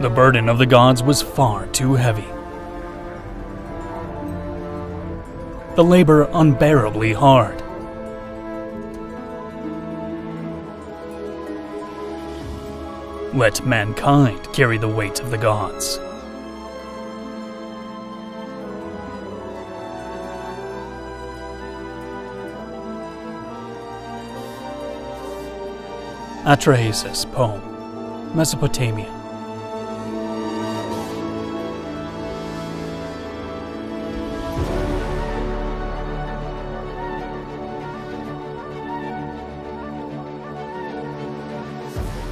The burden of the gods was far too heavy. The labor unbearably hard. Let mankind carry the weight of the gods. Extraterrestres poem, Mesopotamia.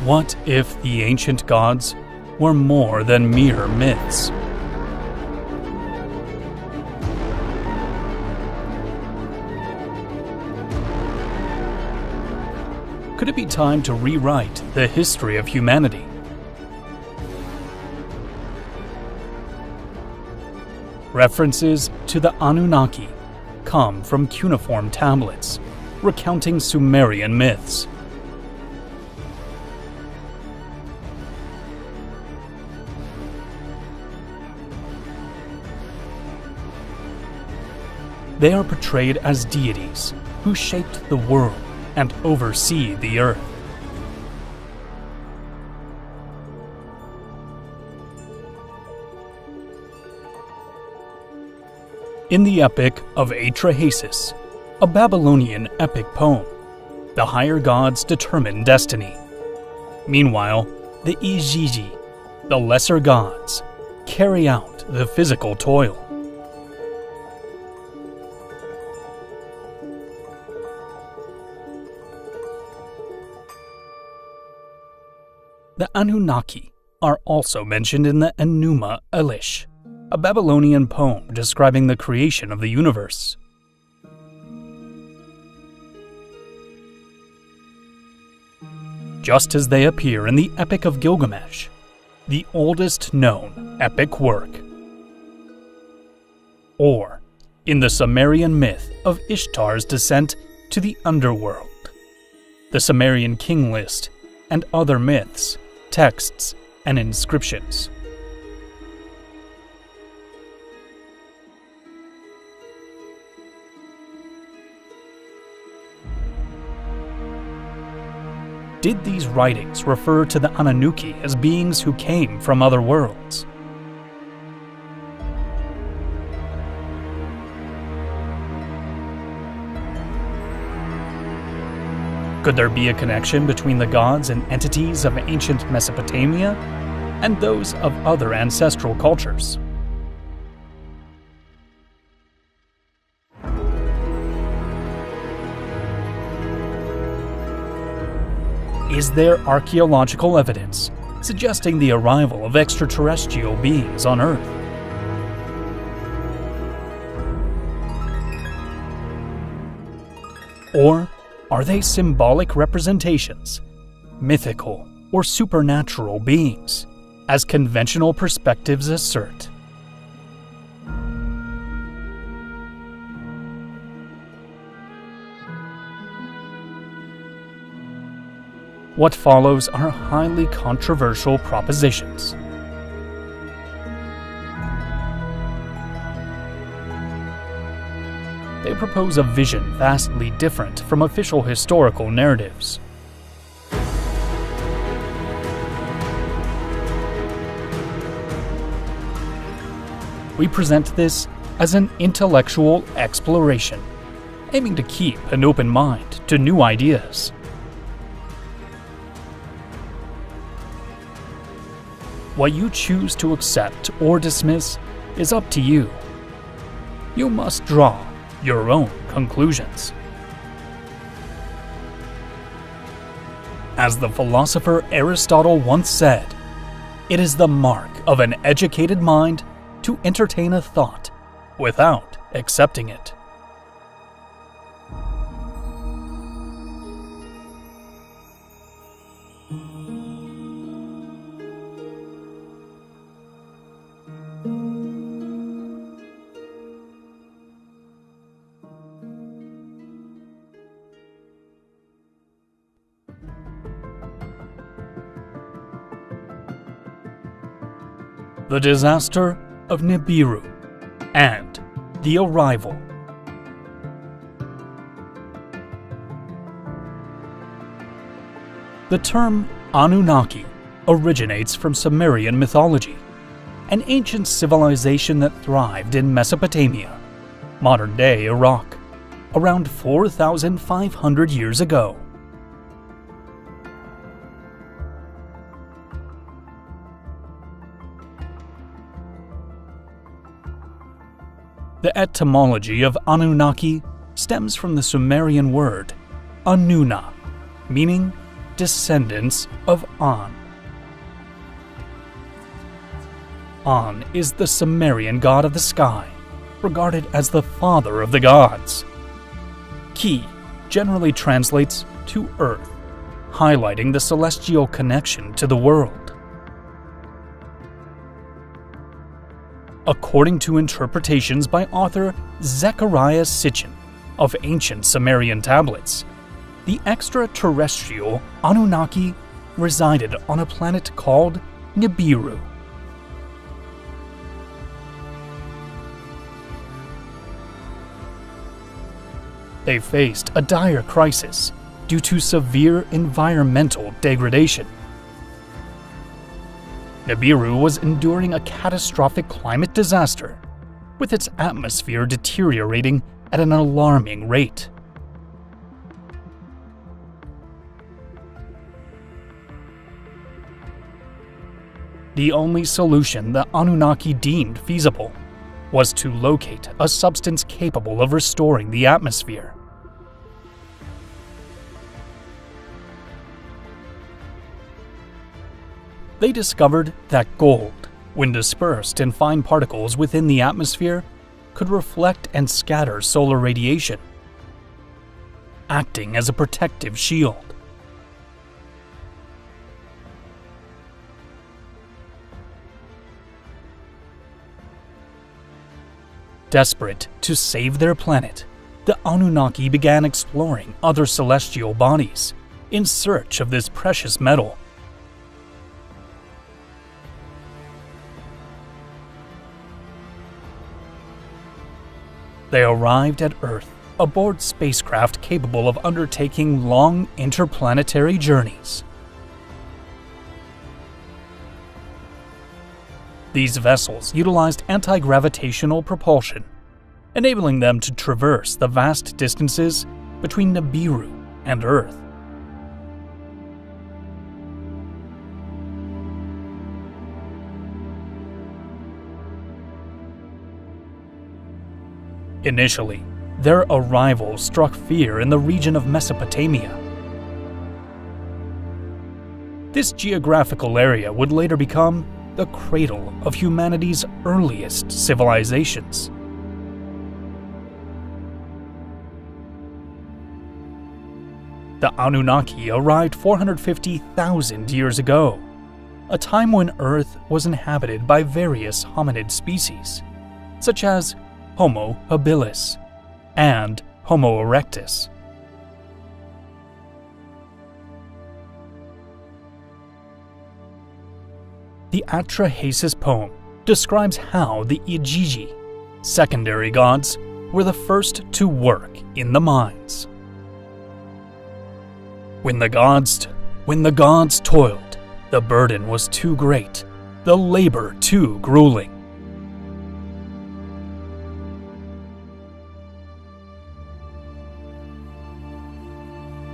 What if the ancient gods were more than mere myths? Could it be time to rewrite the history of humanity? References to the Anunnaki come from cuneiform tablets recounting Sumerian myths. They are portrayed as deities who shaped the world and oversee the earth. In the Epic of Extraterrestres, a Babylonian epic poem, the higher gods determine destiny. Meanwhile, the Igigi, the lesser gods, carry out the physical toil. The Anunnaki are also mentioned in the Enuma Elish, a Babylonian poem describing the creation of the universe. Just as they appear in the Epic of Gilgamesh, the oldest known epic work. Or in the Sumerian myth of Ishtar's descent to the underworld, the Sumerian king list, and other myths, texts, and inscriptions. Did these writings refer to the Anunnaki as beings who came from other worlds? Could there be a connection between the gods and entities of ancient Mesopotamia and those of other ancestral cultures? Is there archaeological evidence suggesting the arrival of extraterrestrial beings on Earth? Or are they symbolic representations, mythical or supernatural beings, as conventional perspectives assert? What follows are highly controversial propositions. They propose a vision vastly different from official historical narratives. We present this as an intellectual exploration, aiming to keep an open mind to new ideas. What you choose to accept or dismiss is up to you. You must draw your own conclusions. As the philosopher Aristotle once said, it is the mark of an educated mind to entertain a thought without accepting it. the disaster of Nibiru, and the arrival. The term Anunnaki originates from Sumerian mythology, an ancient civilization that thrived in Mesopotamia, modern-day Iraq, around 4,500 years ago. The etymology of Anunnaki stems from the Sumerian word Anunna, meaning descendants of An. An is the Sumerian god of the sky, regarded as the father of the gods. Ki generally translates to earth, highlighting the celestial connection to the world. According to interpretations by author Zechariah Sitchin of ancient Sumerian tablets, the extraterrestrial Anunnaki resided on a planet called Nibiru. They faced a dire crisis due to severe environmental degradation. Nibiru was enduring a catastrophic climate disaster, with its atmosphere deteriorating at an alarming rate. The only solution the Anunnaki deemed feasible was to locate a substance capable of restoring the atmosphere. They discovered that gold, when dispersed in fine particles within the atmosphere, could reflect and scatter solar radiation, acting as a protective shield. Desperate to save their planet, the Anunnaki began exploring other celestial bodies in search of this precious metal. They arrived at Earth aboard spacecraft capable of undertaking long interplanetary journeys. These vessels utilized anti-gravitational propulsion, enabling them to traverse the vast distances between Nibiru and Earth. Initially, their arrival struck fear in the region of Mesopotamia. This geographical area would later become the cradle of humanity's earliest civilizations. The Anunnaki arrived 450,000 years ago, a time when Earth was inhabited by various hominid species, such as Homo habilis and Homo erectus. The Extraterrestres poem describes how the Igigi, secondary gods, were the first to work in the mines. When the gods toiled, the burden was too great, the labor too grueling.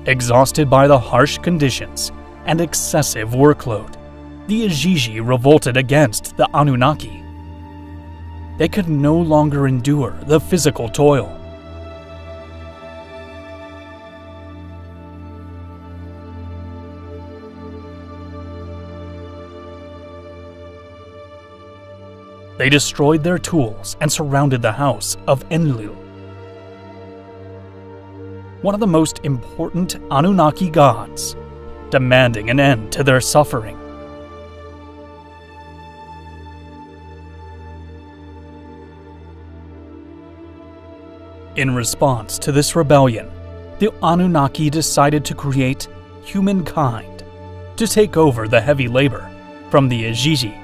Exhausted by the harsh conditions and excessive workload, the Igigi revolted against the Anunnaki. They could no longer endure the physical toil. They destroyed their tools and surrounded the house of Enlil, one of the most important Anunnaki gods, demanding an end to their suffering. In response to this rebellion, the Anunnaki decided to create humankind to take over the heavy labor from the Igigi.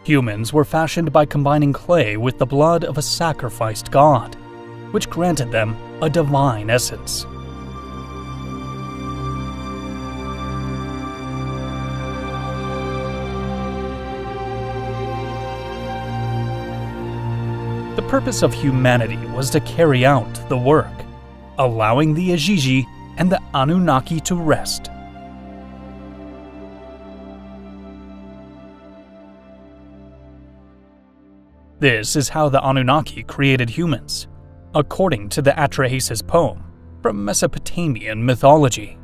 Humans were fashioned by combining clay with the blood of a sacrificed god, which granted them a divine essence. The purpose of humanity was to carry out the work, allowing the Igigi and the Anunnaki to rest. This is how the Anunnaki created humans, according to the Extraterrestres poem from Mesopotamian mythology.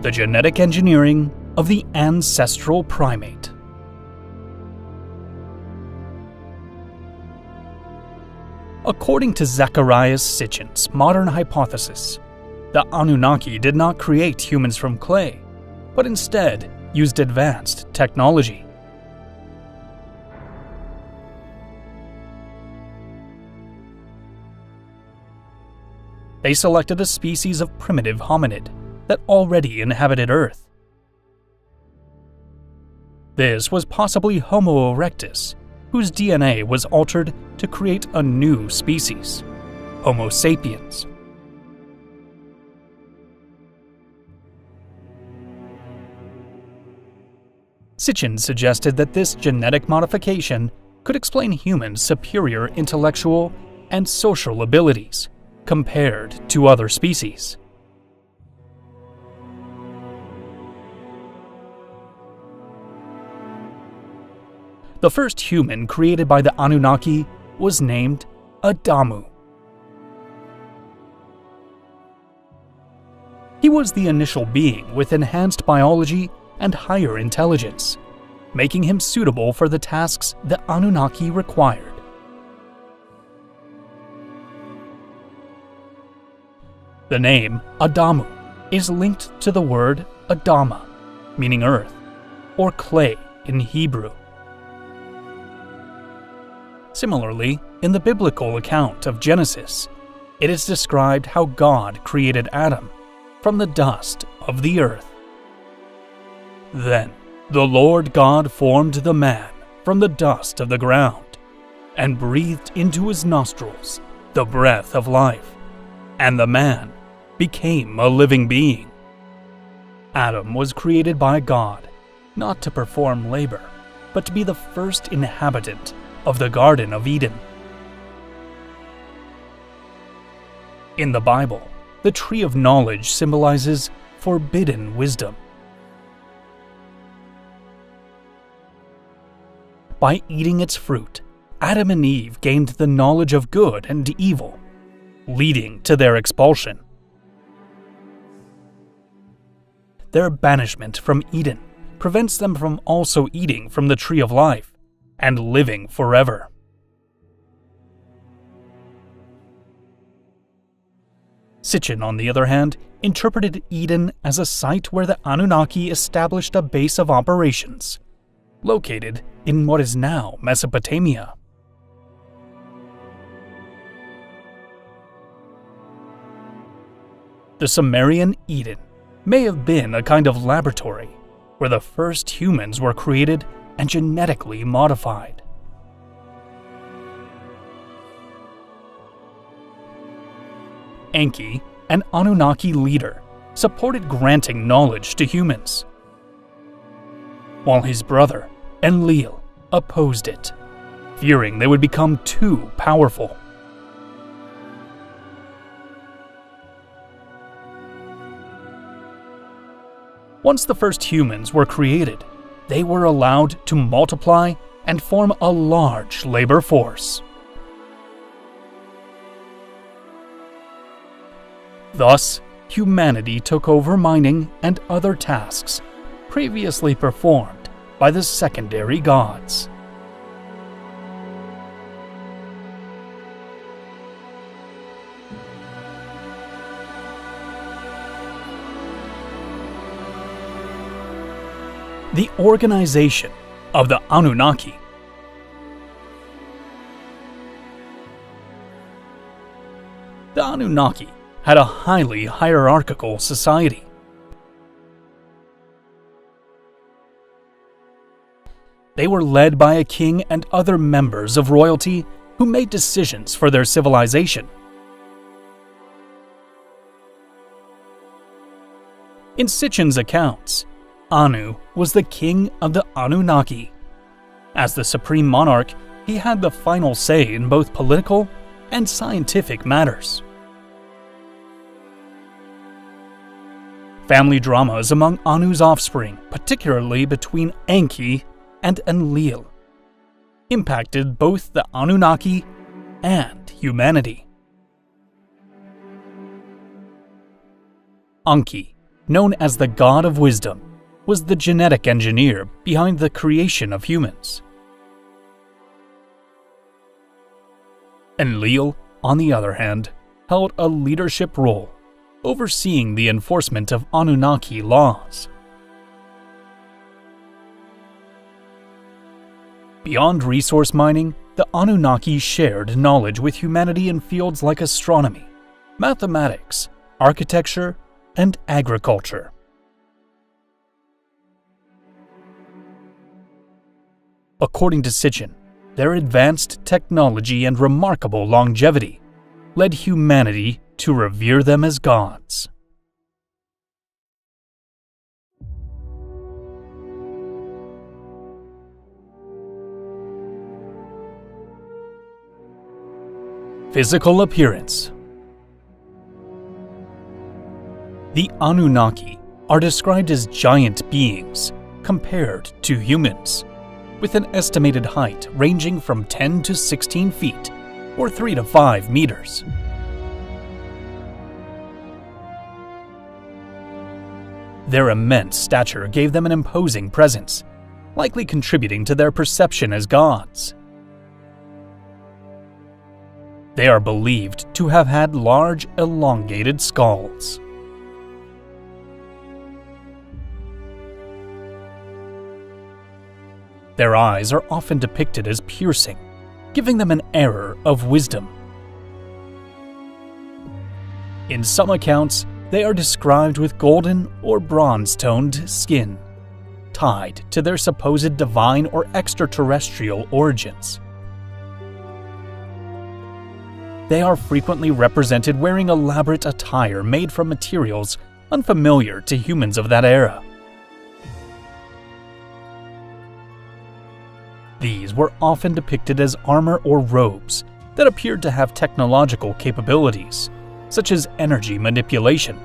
The genetic engineering of the ancestral primate. According to Zacharias Sitchin's modern hypothesis, the Anunnaki did not create humans from clay, but instead used advanced technology. They selected a species of primitive hominid that already inhabited Earth. This was possibly Homo erectus, whose DNA was altered to create a new species, Homo sapiens. Sitchin suggested that this genetic modification could explain humans' superior intellectual and social abilities compared to other species. The first human created by the Anunnaki was named Adamu. He was the initial being with enhanced biology and higher intelligence, making him suitable for the tasks the Anunnaki required. The name Adamu is linked to the word Adama, meaning earth, or clay in Hebrew. Similarly, in the biblical account of Genesis, it is described how God created Adam from the dust of the earth. Then the Lord God formed the man from the dust of the ground, and breathed into his nostrils the breath of life, and the man became a living being. Adam was created by God, not to perform labor, but to be the first inhabitant of the Garden of Eden. In the Bible, the tree of knowledge symbolizes forbidden wisdom. By eating its fruit, Adam and Eve gained the knowledge of good and evil, leading to their expulsion. Their banishment from Eden prevents them from also eating from the tree of life and living forever. Sitchin, on the other hand, interpreted Eden as a site where the Anunnaki established a base of operations, located in what is now Mesopotamia. The Sumerian Eden may have been a kind of laboratory where the first humans were created and genetically modified. Enki, an Anunnaki leader, supported granting knowledge to humans, while his brother, Enlil, opposed it, fearing they would become too powerful. Once the first humans were created, they were allowed to multiply and form a large labor force. Thus, humanity took over mining and other tasks previously performed by the secondary gods. The organization of the Anunnaki. Anunnaki had a highly hierarchical society. They were led by a king and other members of royalty who made decisions for their civilization. In Sitchin's accounts, Anu was the king of the Anunnaki. As the supreme monarch, he had the final say in both political and scientific matters. Family dramas among Anu's offspring, particularly between Enki and Enlil, impacted both the Anunnaki and humanity. Enki, known as the god of wisdom, was the genetic engineer behind the creation of humans. Enlil, on the other hand, held a leadership role, overseeing the enforcement of Anunnaki laws. Beyond resource mining, the Anunnaki shared knowledge with humanity in fields like astronomy, mathematics, architecture, and agriculture. According to Sitchin, their advanced technology and remarkable longevity led humanity to revere them as gods. Physical appearance. The Anunnaki are described as giant beings compared to humans, with an estimated height ranging from 10 to 16 feet, or 3 to 5 meters. Their immense stature gave them an imposing presence, likely contributing to their perception as gods. They are believed to have had large, elongated skulls. Their eyes are often depicted as piercing, giving them an air of wisdom. In some accounts, they are described with golden or bronze-toned skin, tied to their supposed divine or extraterrestrial origins. They are frequently represented wearing elaborate attire made from materials unfamiliar to humans of that era. These were often depicted as armor or robes that appeared to have technological capabilities, such as energy manipulation.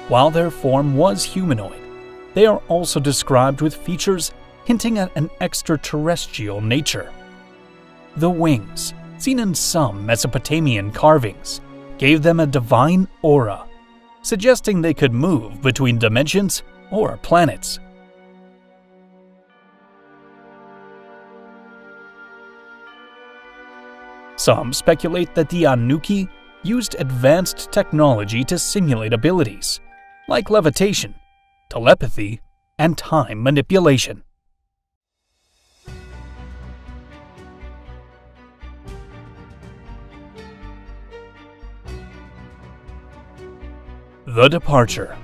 While their form was humanoid, they are also described with features hinting at an extraterrestrial nature. The wings, seen in some Mesopotamian carvings, gave them a divine aura, suggesting they could move between dimensions or planets. Some speculate that the Anunnaki used advanced technology to simulate abilities, like levitation, telepathy, and time manipulation. The departure.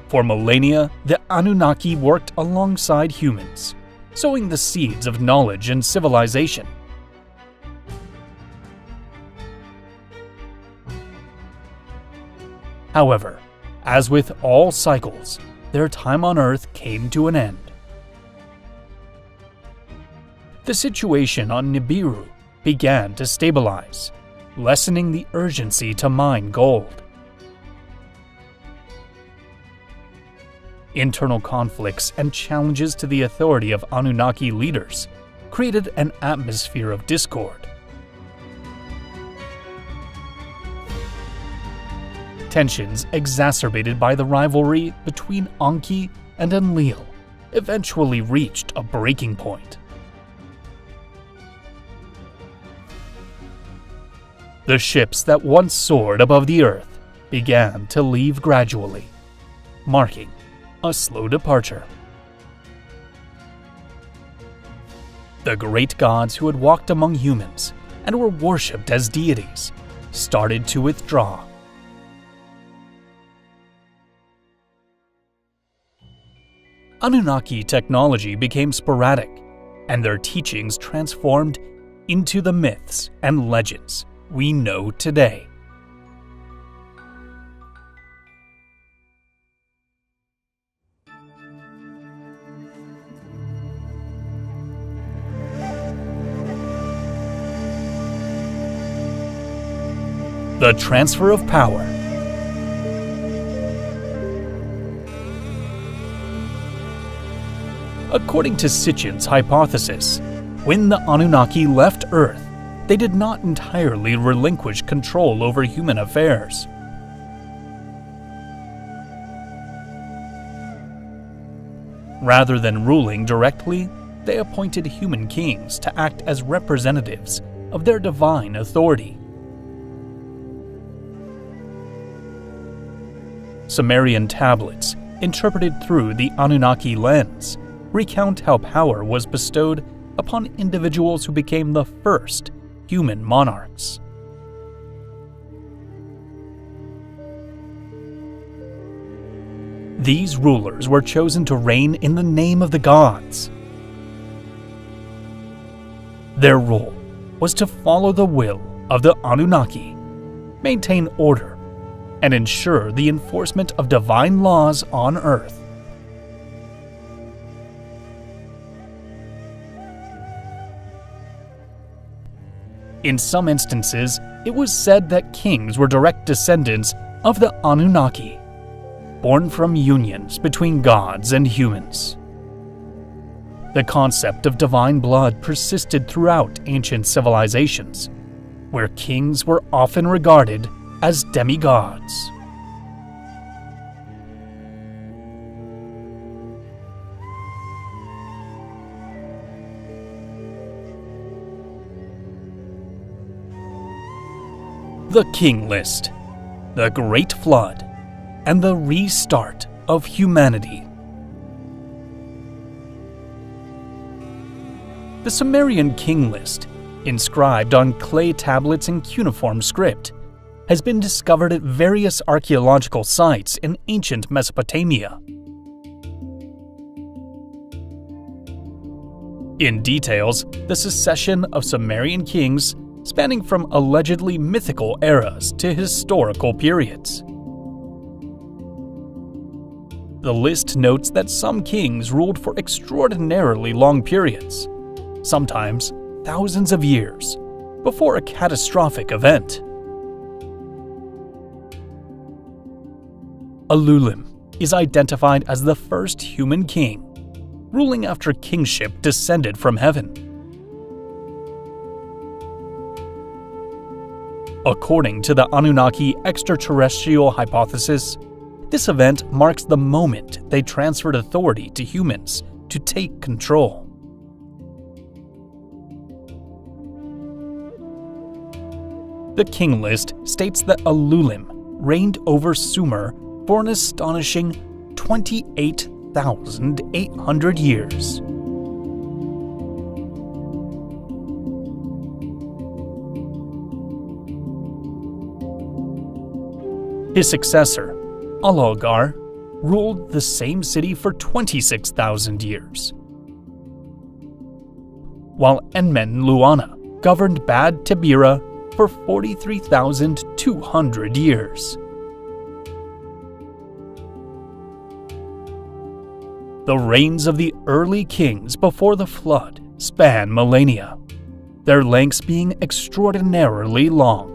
For millennia, the Anunnaki worked alongside humans, sowing the seeds of knowledge and civilization. However, as with all cycles, their time on Earth came to an end. The situation on Nibiru began to stabilize, lessening the urgency to mine gold. Internal conflicts and challenges to the authority of Anunnaki leaders created an atmosphere of discord. Tensions exacerbated by the rivalry between Enki and Enlil eventually reached a breaking point. The ships that once soared above the Earth began to leave gradually, marking a slow departure. The great gods who had walked among humans and were worshipped as deities started to withdraw. Anunnaki technology became sporadic, and their teachings transformed into the myths and legends we know today. The transfer of power. According to Sitchin's hypothesis, when the Anunnaki left Earth, they did not entirely relinquish control over human affairs. Rather than ruling directly, they appointed human kings to act as representatives of their divine authority. Sumerian tablets, interpreted through the Anunnaki lens, recount how power was bestowed upon individuals who became the first human monarchs. These rulers were chosen to reign in the name of the gods. Their role was to follow the will of the Anunnaki, maintain order, and ensure the enforcement of divine laws on Earth. In some instances, it was said that kings were direct descendants of the Anunnaki, born from unions between gods and humans. The concept of divine blood persisted throughout ancient civilizations, where kings were often regarded as demigods. The King List, the Great Flood, and the Restart of Humanity. The Sumerian King List, inscribed on clay tablets in cuneiform script, has been discovered at various archaeological sites in ancient Mesopotamia. In details, the succession of Sumerian kings spanning from allegedly mythical eras to historical periods. The list notes that some kings ruled for extraordinarily long periods, sometimes thousands of years, before a catastrophic event. Ululim is identified as the first human king, ruling after kingship descended from heaven. According to the Anunnaki extraterrestrial hypothesis, this event marks the moment they transferred authority to humans to take control. The King List states that Ululim reigned over Sumer for an astonishing 28,800 years. His successor, Alulgar, ruled the same city for 26,000 years, while Enmenluana governed Bad Tabira for 43,200 years. The reigns of the early kings before the flood span millennia, their lengths being extraordinarily long.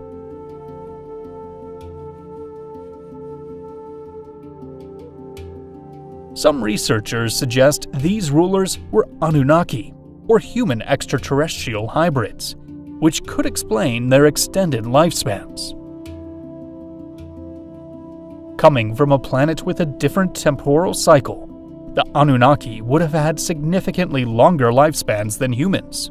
Some researchers suggest these rulers were Anunnaki, or human extraterrestrial hybrids, which could explain their extended lifespans. Coming from a planet with a different temporal cycle, the Anunnaki would have had significantly longer lifespans than humans.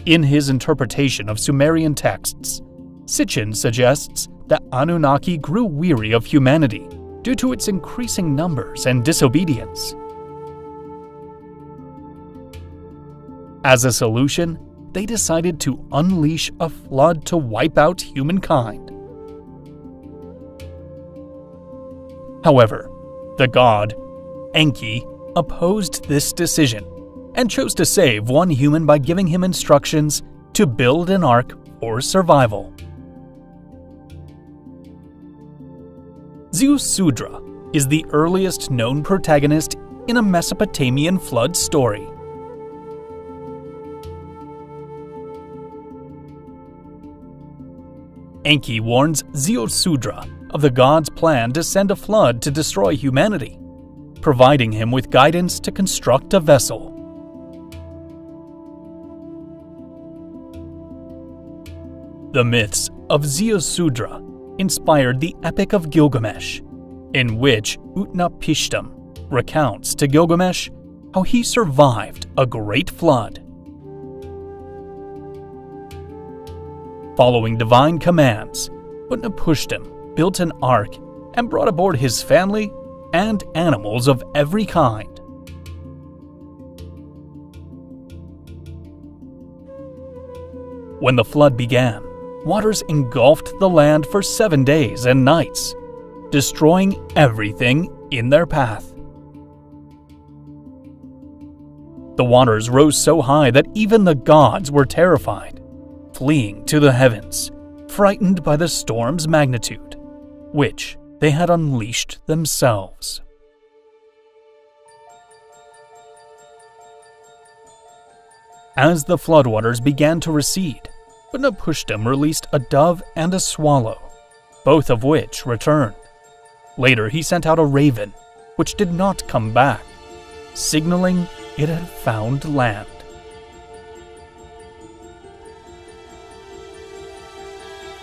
In his interpretation of Sumerian texts, Sitchin suggests that Anunnaki grew weary of humanity due to its increasing numbers and disobedience. As a solution, they decided to unleash a flood to wipe out humankind. However, the god, Enki, opposed this decision and chose to save one human by giving him instructions to build an ark for survival. Ziusudra is the earliest known protagonist in a Mesopotamian flood story. Enki warns Ziusudra of the god's plan to send a flood to destroy humanity, providing him with guidance to construct a vessel. The myths of Ziusudra inspired the Epic of Gilgamesh, in which Utnapishtim recounts to Gilgamesh how he survived a great flood. Following divine commands, Utnapishtim built an ark and brought aboard his family and animals of every kind. When the flood began, waters engulfed the land for 7 days and nights, destroying everything in their path. The waters rose so high that even the gods were terrified, fleeing to the heavens, frightened by the storm's magnitude, which they had unleashed themselves. As the floodwaters began to recede, Utnapishtim released a dove and a swallow, both of which returned. Later he sent out a raven, which did not come back, signaling it had found land.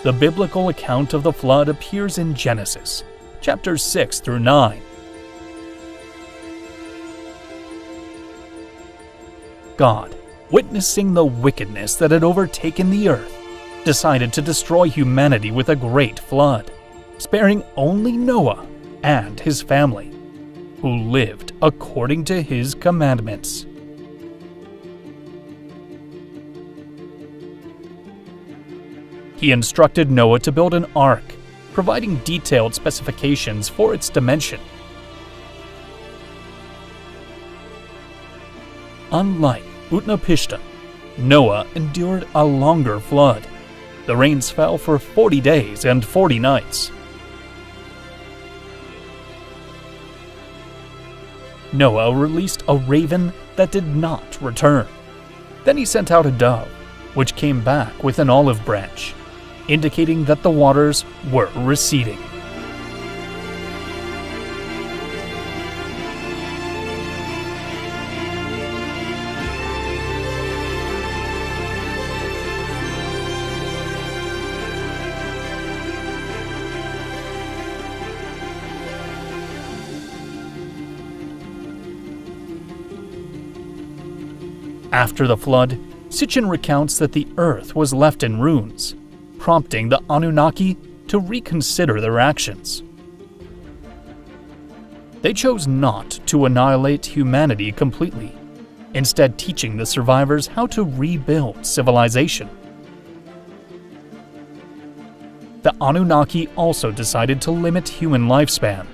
The biblical account of the flood appears in Genesis, chapters 6 through 9. God, witnessing the wickedness that had overtaken the earth, decided to destroy humanity with a great flood, sparing only Noah and his family, who lived according to his commandments. He instructed Noah to build an ark, providing detailed specifications for its dimension. Unlike Utnapishtim, Noah endured a longer flood. The rains fell for 40 days and 40 nights. Noah released a raven that did not return. Then he sent out a dove, which came back with an olive branch, indicating that the waters were receding. After the flood, Sitchin recounts that the earth was left in ruins, prompting the Anunnaki to reconsider their actions. They chose not to annihilate humanity completely, instead teaching the survivors how to rebuild civilization. The Anunnaki also decided to limit human lifespan,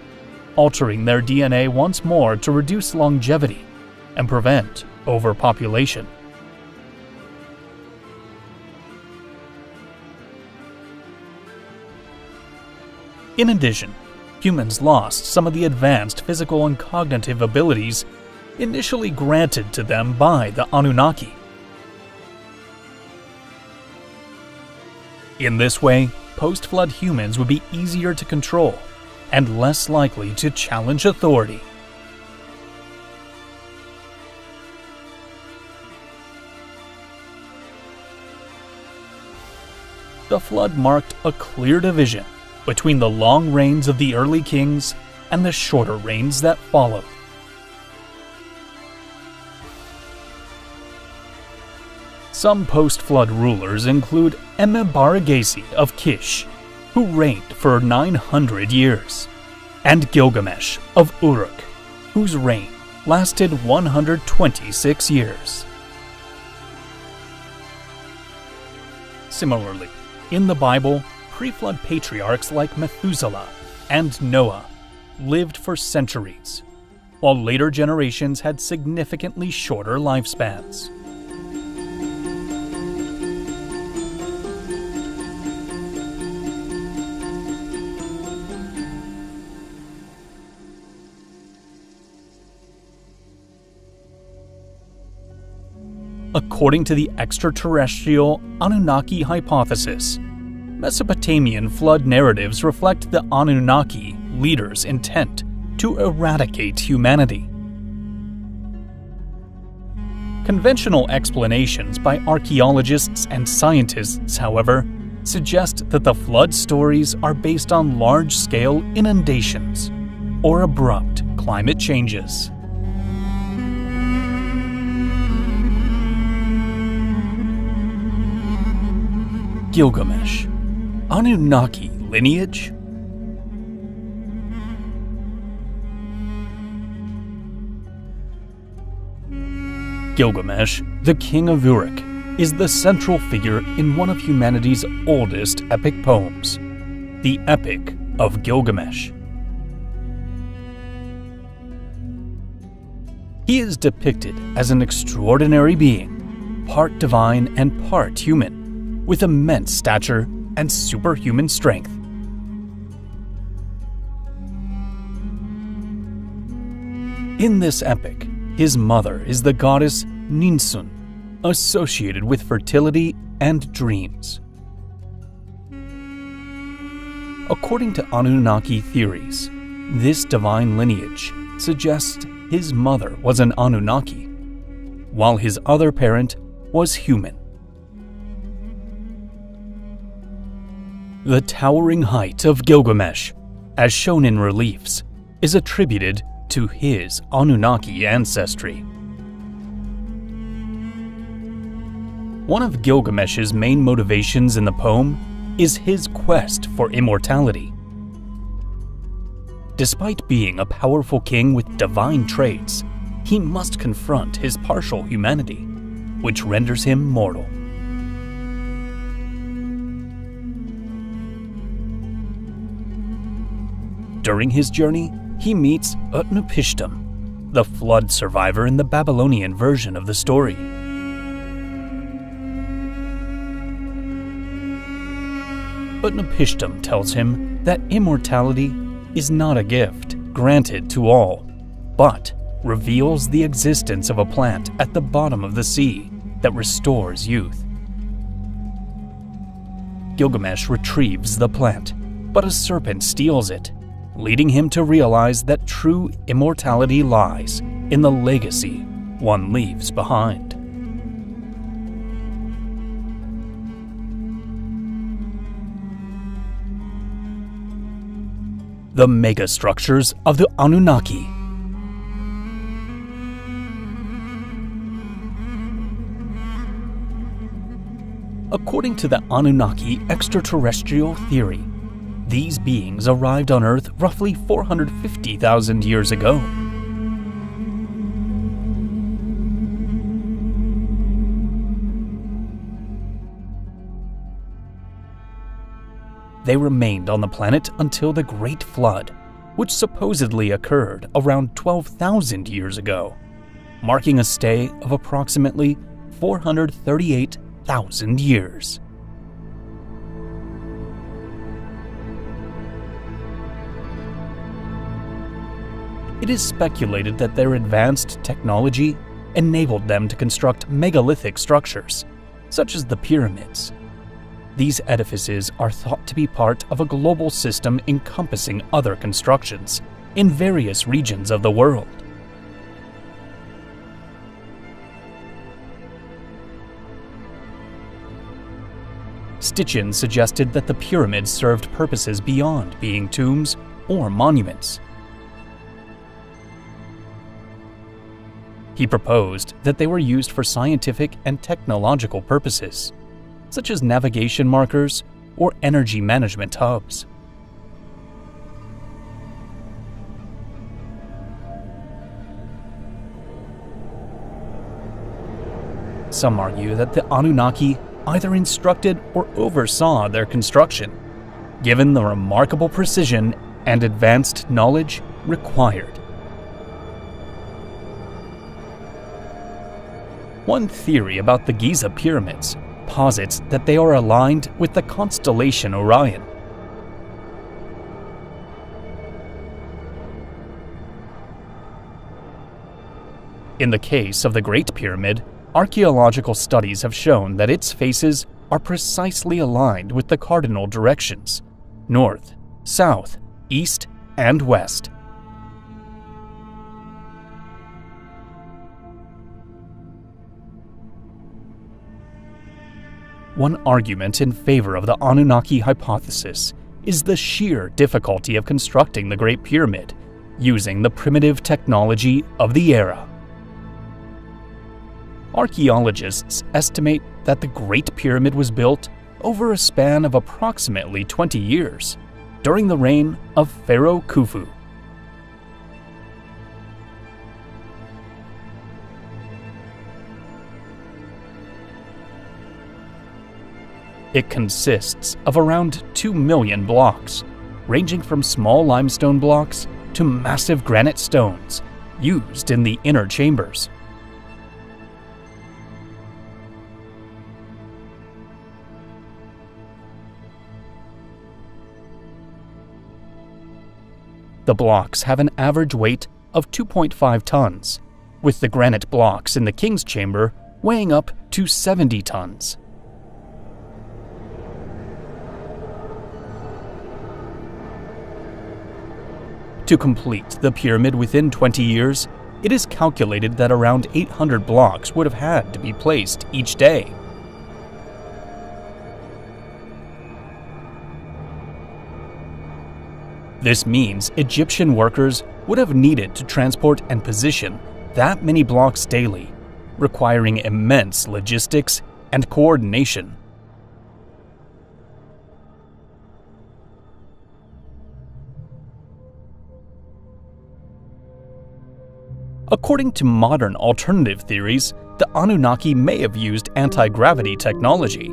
altering their DNA once more to reduce longevity and prevent overpopulation. In addition, humans lost some of the advanced physical and cognitive abilities initially granted to them by the Anunnaki. In this way, post-flood humans would be easier to control and less likely to challenge authority. The flood marked a clear division between the long reigns of the early kings and the shorter reigns that followed. Some post-flood rulers include Emebaragesi of Kish, who reigned for 900 years, and Gilgamesh of Uruk, whose reign lasted 126 years. Similarly, in the Bible, pre-flood patriarchs like Methuselah and Noah lived for centuries, while later generations had significantly shorter lifespans. According to the extraterrestrial Anunnaki hypothesis, Mesopotamian flood narratives reflect the Anunnaki leaders' intent to eradicate humanity. Conventional explanations by archaeologists and scientists, however, suggest that the flood stories are based on large-scale inundations or abrupt climate changes. Gilgamesh, Anunnaki lineage? Gilgamesh, the king of Uruk, is the central figure in one of humanity's oldest epic poems, the Epic of Gilgamesh. He is depicted as an extraordinary being, part divine and part human, with immense stature and superhuman strength. In this epic, his mother is the goddess Ninsun, associated with fertility and dreams. According to Anunnaki theories, this divine lineage suggests his mother was an Anunnaki, while his other parent was human. The towering height of Gilgamesh, as shown in reliefs, is attributed to his Anunnaki ancestry. One of Gilgamesh's main motivations in the poem is his quest for immortality. Despite being a powerful king with divine traits, he must confront his partial humanity, which renders him mortal. During his journey, he meets Utnapishtim, the flood survivor in the Babylonian version of the story. Utnapishtim tells him that immortality is not a gift granted to all, but reveals the existence of a plant at the bottom of the sea that restores youth. Gilgamesh retrieves the plant, but a serpent steals it, leading him to realize that true immortality lies in the legacy one leaves behind. The megastructures of the Anunnaki. According to the Anunnaki extraterrestrial theory, these beings arrived on Earth roughly 450,000 years ago. They remained on the planet until the Great Flood, which supposedly occurred around 12,000 years ago, marking a stay of approximately 438,000 years. It is speculated that their advanced technology enabled them to construct megalithic structures, such as the pyramids. These edifices are thought to be part of a global system encompassing other constructions in various regions of the world. Stitchin suggested that the pyramids served purposes beyond being tombs or monuments. He proposed that they were used for scientific and technological purposes, such as navigation markers or energy management hubs. Some argue that the Anunnaki either instructed or oversaw their construction, given the remarkable precision and advanced knowledge required. One theory about the Giza pyramids posits that they are aligned with the constellation Orion. In the case of the Great Pyramid, archaeological studies have shown that its faces are precisely aligned with the cardinal directions: north, south, east, and west. One argument in favor of the Anunnaki hypothesis is the sheer difficulty of constructing the Great Pyramid using the primitive technology of the era. Archaeologists estimate that the Great Pyramid was built over a span of approximately 20 years, during the reign of Pharaoh Khufu. It consists of around 2 million blocks, ranging from small limestone blocks to massive granite stones used in the inner chambers. The blocks have an average weight of 2.5 tons, with the granite blocks in the King's Chamber weighing up to 70 tons. To complete the pyramid within 20 years, it is calculated that around 800 blocks would have had to be placed each day. This means Egyptian workers would have needed to transport and position that many blocks daily, requiring immense logistics and coordination. According to modern alternative theories, the Anunnaki may have used anti-gravity technology,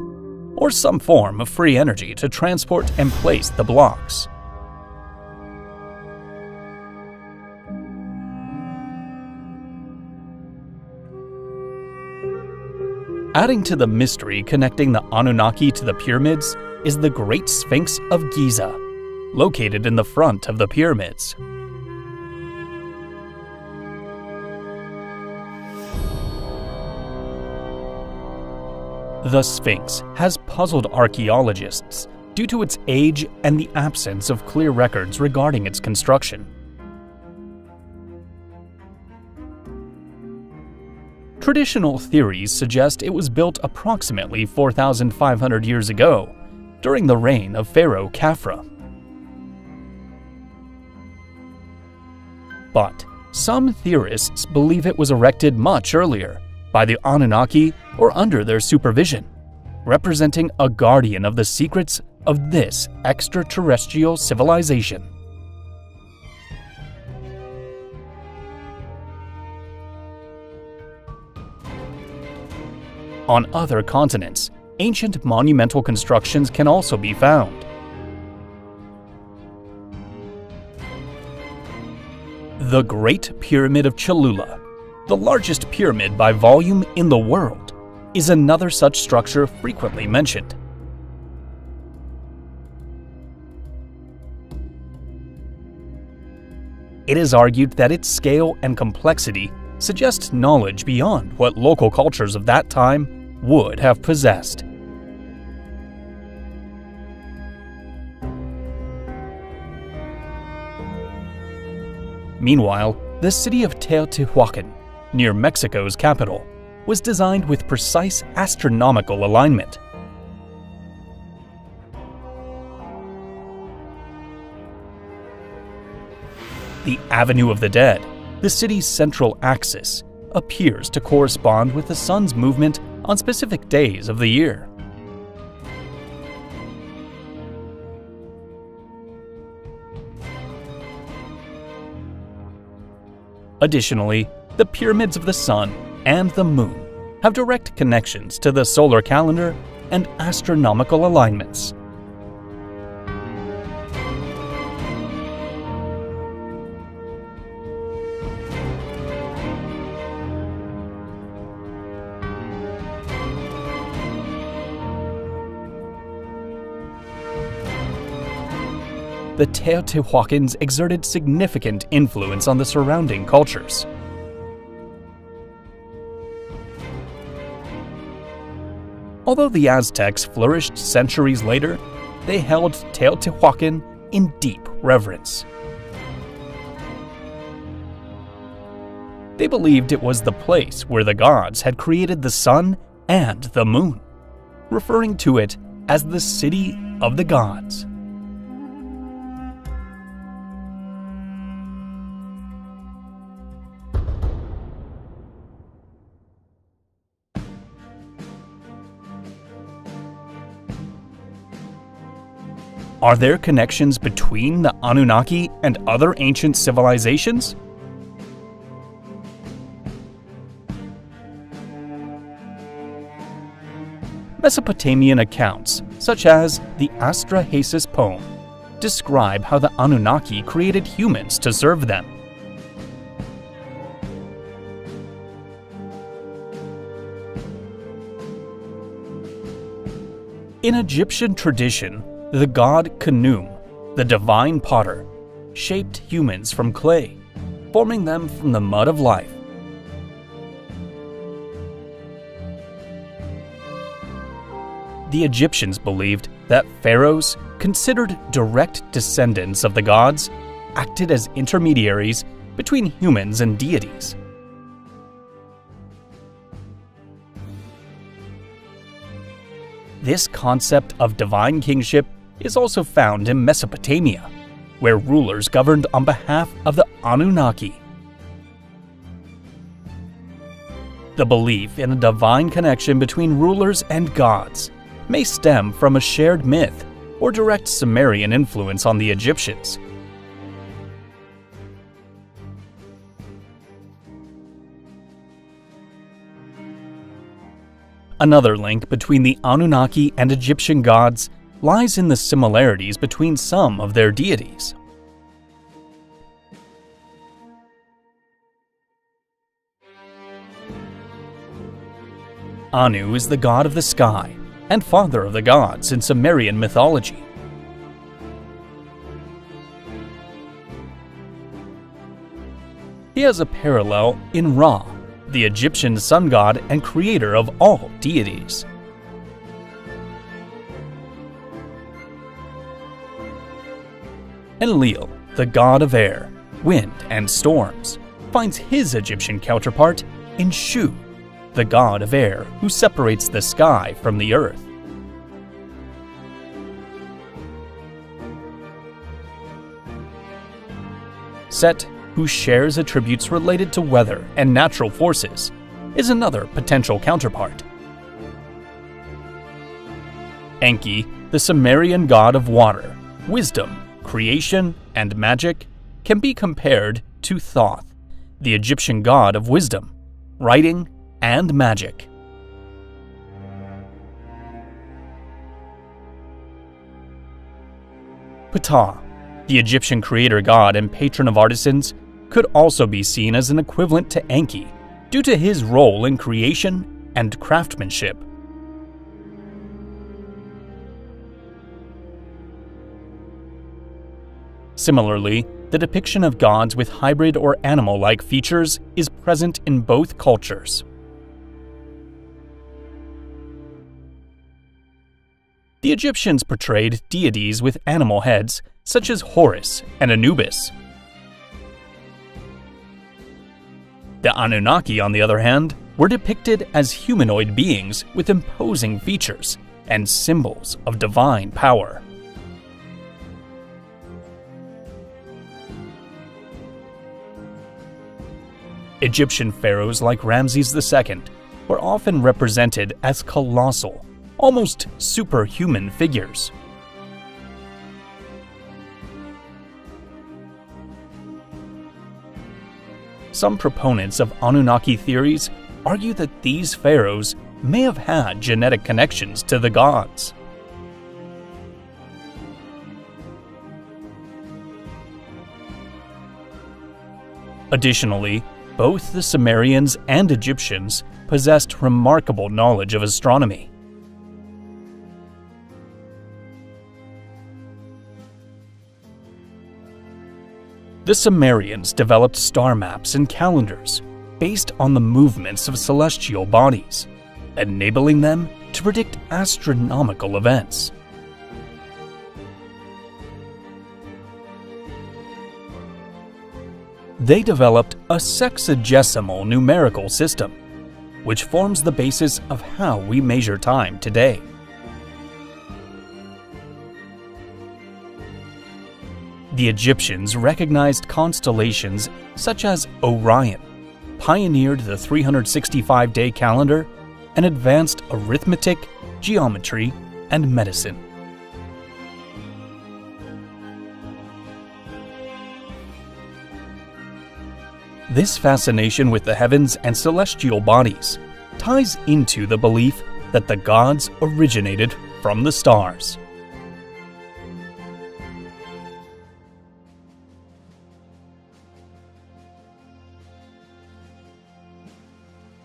or some form of free energy to transport and place the blocks. Adding to the mystery connecting the Anunnaki to the pyramids is the Great Sphinx of Giza, located in the front of the pyramids. The Sphinx has puzzled archaeologists due to its age and the absence of clear records regarding its construction. Traditional theories suggest it was built approximately 4,500 years ago, during the reign of Pharaoh Khafra. But some theorists believe it was erected much earlier, by the Anunnaki or under their supervision, representing a guardian of the secrets of this extraterrestrial civilization. On other continents, ancient monumental constructions can also be found. The Great Pyramid of Cholula, the largest pyramid by volume in the world, is another such structure frequently mentioned. It is argued that its scale and complexity suggest knowledge beyond what local cultures of that time would have possessed. Meanwhile, the city of Teotihuacan, near Mexico's capital, was designed with precise astronomical alignment. The Avenue of the Dead, the city's central axis, appears to correspond with the sun's movement on specific days of the year. Additionally, the pyramids of the sun and the moon have direct connections to the solar calendar and astronomical alignments. The Teotihuacans exerted significant influence on the surrounding cultures. Although the Aztecs flourished centuries later, they held Teotihuacan in deep reverence. They believed it was the place where the gods had created the sun and the moon, referring to it as the City of the Gods. Are there connections between the Anunnaki and other ancient civilizations? Mesopotamian accounts, such as the Extraterrestres poem, describe how the Anunnaki created humans to serve them. In Egyptian tradition, the god Khnum, the divine potter, shaped humans from clay, forming them from the mud of life. The Egyptians believed that pharaohs, considered direct descendants of the gods, acted as intermediaries between humans and deities. This concept of divine kingship is also found in Mesopotamia, where rulers governed on behalf of the Anunnaki. The belief in a divine connection between rulers and gods may stem from a shared myth or direct Sumerian influence on the Egyptians. Another link between the Anunnaki and Egyptian gods lies in the similarities between some of their deities. Anu is the god of the sky and father of the gods in Sumerian mythology. He has a parallel in Ra, the Egyptian sun god and creator of all deities. Enlil, the god of air, wind, and storms, finds his Egyptian counterpart in Shu, the god of air who separates the sky from the earth. Set, who shares attributes related to weather and natural forces, is another potential counterpart. Enki, the Sumerian god of water, wisdom, creation, and magic, can be compared to Thoth, the Egyptian god of wisdom, writing, and magic. Ptah, the Egyptian creator god and patron of artisans, could also be seen as an equivalent to Enki due to his role in creation and craftsmanship. Similarly, the depiction of gods with hybrid or animal-like features is present in both cultures. The Egyptians portrayed deities with animal heads, such as Horus and Anubis. The Anunnaki, on the other hand, were depicted as humanoid beings with imposing features and symbols of divine power. Egyptian pharaohs like Ramses II were often represented as colossal, almost superhuman figures. Some proponents of Anunnaki theories argue that these pharaohs may have had genetic connections to the gods. Additionally, both the Sumerians and Egyptians possessed remarkable knowledge of astronomy. The Sumerians developed star maps and calendars based on the movements of celestial bodies, enabling them to predict astronomical events. They developed a sexagesimal numerical system, which forms the basis of how we measure time today. The Egyptians recognized constellations such as Orion, pioneered the 365-day calendar, and advanced arithmetic, geometry, and medicine. This fascination with the heavens and celestial bodies ties into the belief that the gods originated from the stars.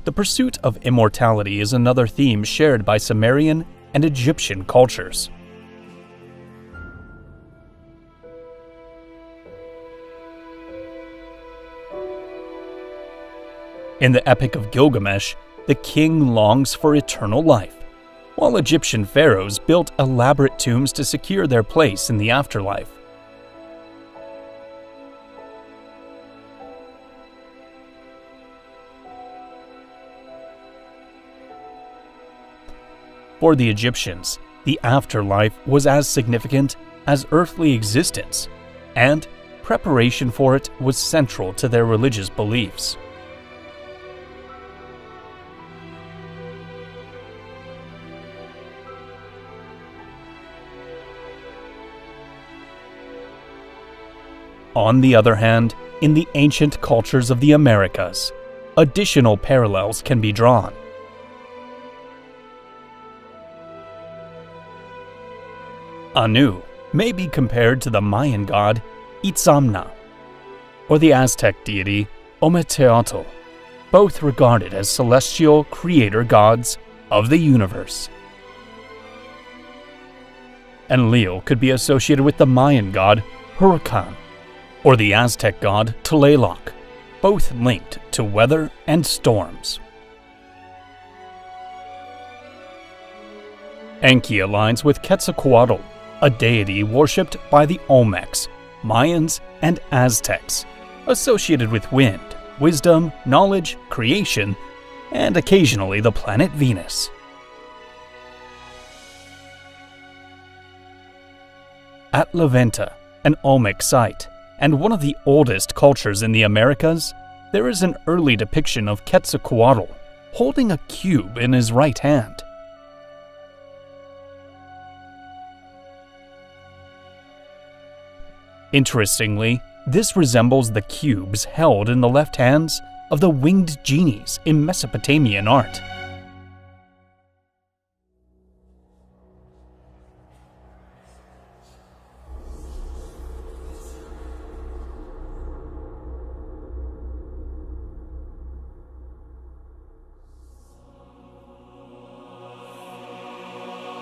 The pursuit of immortality is another theme shared by Sumerian and Egyptian cultures. In the Epic of Gilgamesh, the king longs for eternal life, while Egyptian pharaohs built elaborate tombs to secure their place in the afterlife. For the Egyptians, the afterlife was as significant as earthly existence, and preparation for it was central to their religious beliefs. On the other hand, in the ancient cultures of the Americas, additional parallels can be drawn. Anu may be compared to the Mayan god Itzamna, or the Aztec deity Ometeotl, both regarded as celestial creator gods of the universe. Enlil could be associated with the Mayan god Huracan, or the Aztec god Tlaloc, both linked to weather and storms. Enki aligns with Quetzalcoatl, a deity worshipped by the Olmecs, Mayans, and Aztecs, associated with wind, wisdom, knowledge, creation, and occasionally the planet Venus. At La Venta, an Olmec site, and one of the oldest cultures in the Americas, there is an early depiction of Quetzalcoatl holding a cube in his right hand. Interestingly, this resembles the cubes held in the left hands of the winged genies in Mesopotamian art.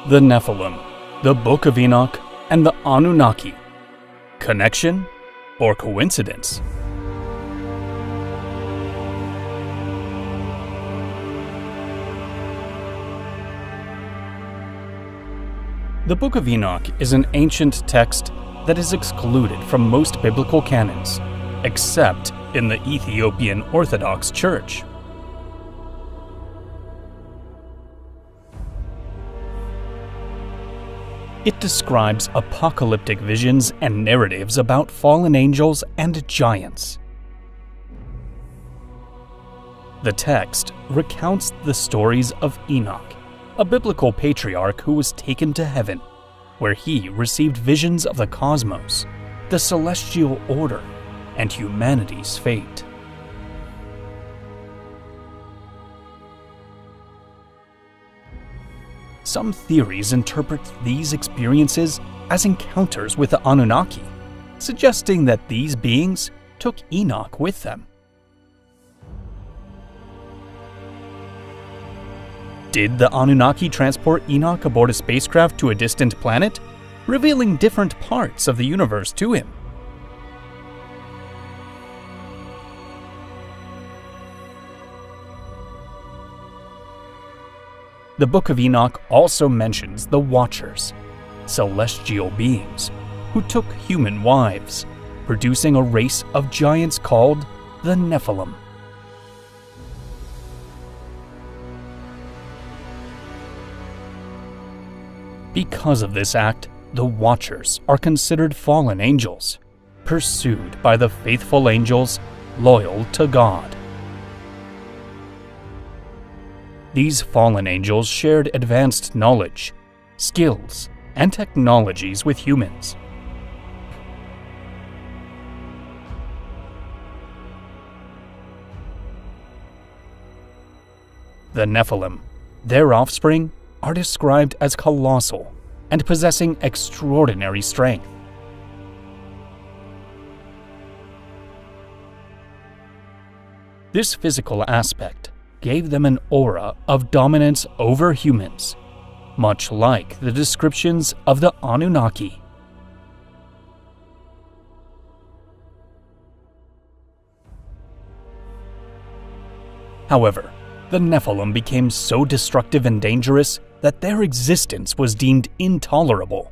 The Nephilim, the Book of Enoch, and the Anunnaki. Connection or coincidence? The Book of Enoch is an ancient text that is excluded from most biblical canons, except in the Ethiopian Orthodox Church. It describes apocalyptic visions and narratives about fallen angels and giants. The text recounts the stories of Enoch, a biblical patriarch who was taken to heaven, where he received visions of the cosmos, the celestial order, and humanity's fate. some theories interpret these experiences as encounters with the Anunnaki, suggesting that these beings took Enoch with them. Did the Anunnaki transport Enoch aboard a spacecraft to a distant planet, revealing different parts of the universe to him? The Book of Enoch also mentions the Watchers, celestial beings who took human wives, producing a race of giants called the Nephilim. Because of this act, the Watchers are considered fallen angels, pursued by the faithful angels loyal to God. These fallen angels shared advanced knowledge, skills, and technologies with humans. The Nephilim, their offspring, are described as colossal and possessing extraordinary strength. This physical aspect gave them an aura of dominance over humans, much like the descriptions of the Anunnaki. However, the Nephilim became so destructive and dangerous that their existence was deemed intolerable,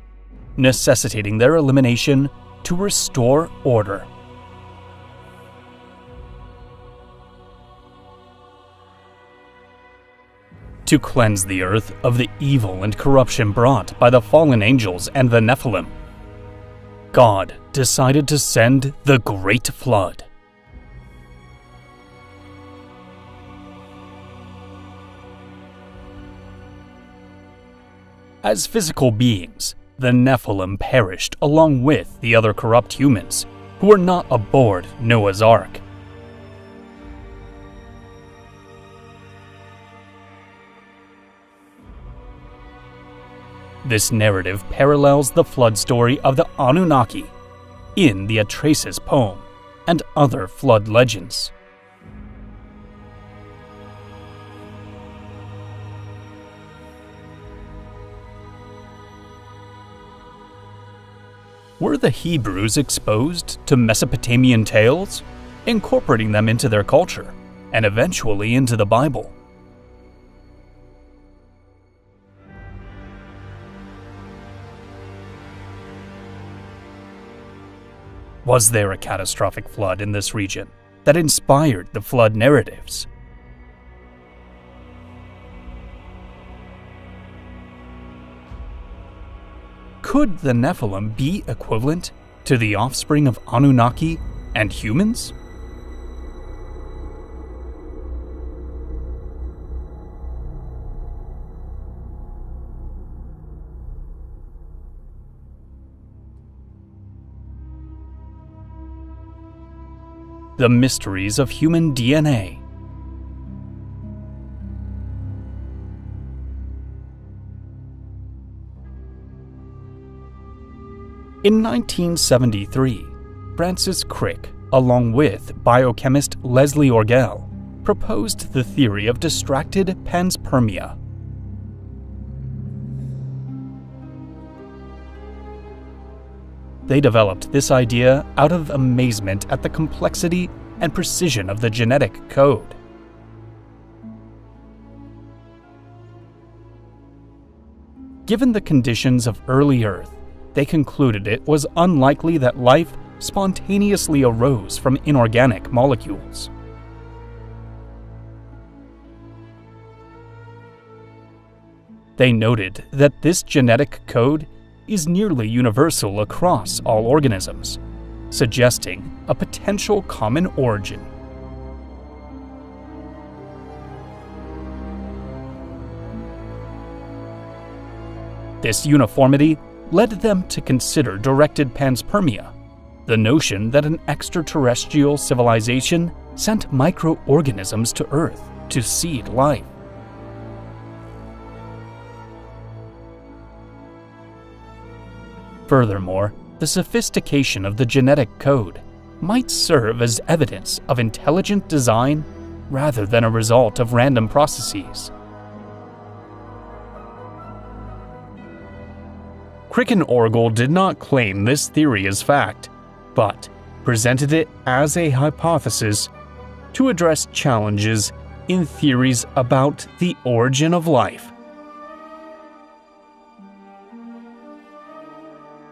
necessitating their elimination to restore order. To cleanse the earth of the evil and corruption brought by the fallen angels and the Nephilim, God decided to send the Great Flood. As physical beings, the Nephilim perished along with the other corrupt humans who were not aboard Noah's Ark. This narrative parallels the flood story of the Anunnaki in the Extraterrestres poem and other flood legends. Were the Hebrews exposed to Mesopotamian tales, incorporating them into their culture, and eventually into the Bible? Was there a catastrophic flood in this region that inspired the flood narratives? Could the Nephilim be equivalent to the offspring of Anunnaki and humans? The mysteries of human DNA. In 1973, Francis Crick, along with biochemist Leslie Orgel, proposed the theory of distracted panspermia. They developed this idea out of amazement at the complexity and precision of the genetic code. Given the conditions of early Earth, they concluded it was unlikely that life spontaneously arose from inorganic molecules. They noted that this genetic code is nearly universal across all organisms, suggesting a potential common origin. This uniformity led them to consider directed panspermia, the notion that an extraterrestrial civilization sent microorganisms to Earth to seed life. Furthermore, the sophistication of the genetic code might serve as evidence of intelligent design rather than a result of random processes. Krickenorgel did not claim this theory as fact, but presented it as a hypothesis to address challenges in theories about the origin of life.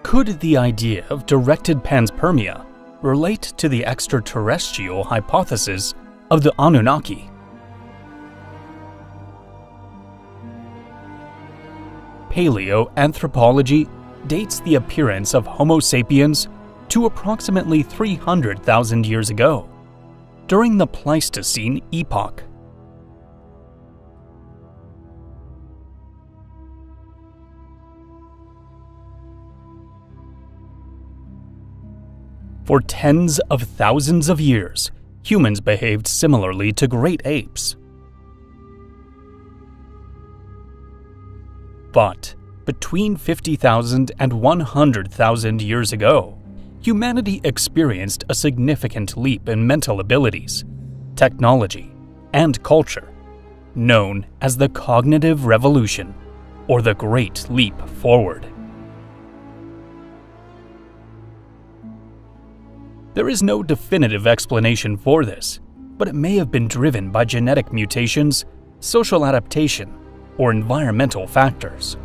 Could the idea of directed panspermia relate to the extraterrestrial hypothesis of the Anunnaki? Paleoanthropology dates the appearance of Homo sapiens to approximately 300,000 years ago, during the Pleistocene epoch. For tens of thousands of years, humans behaved similarly to great apes. But between 50,000 and 100,000 years ago, humanity experienced a significant leap in mental abilities, technology, and culture, known as the Cognitive Revolution, or the Great Leap Forward. There is no definitive explanation for this, but it may have been driven by genetic mutations, social adaptation, or environmental factors.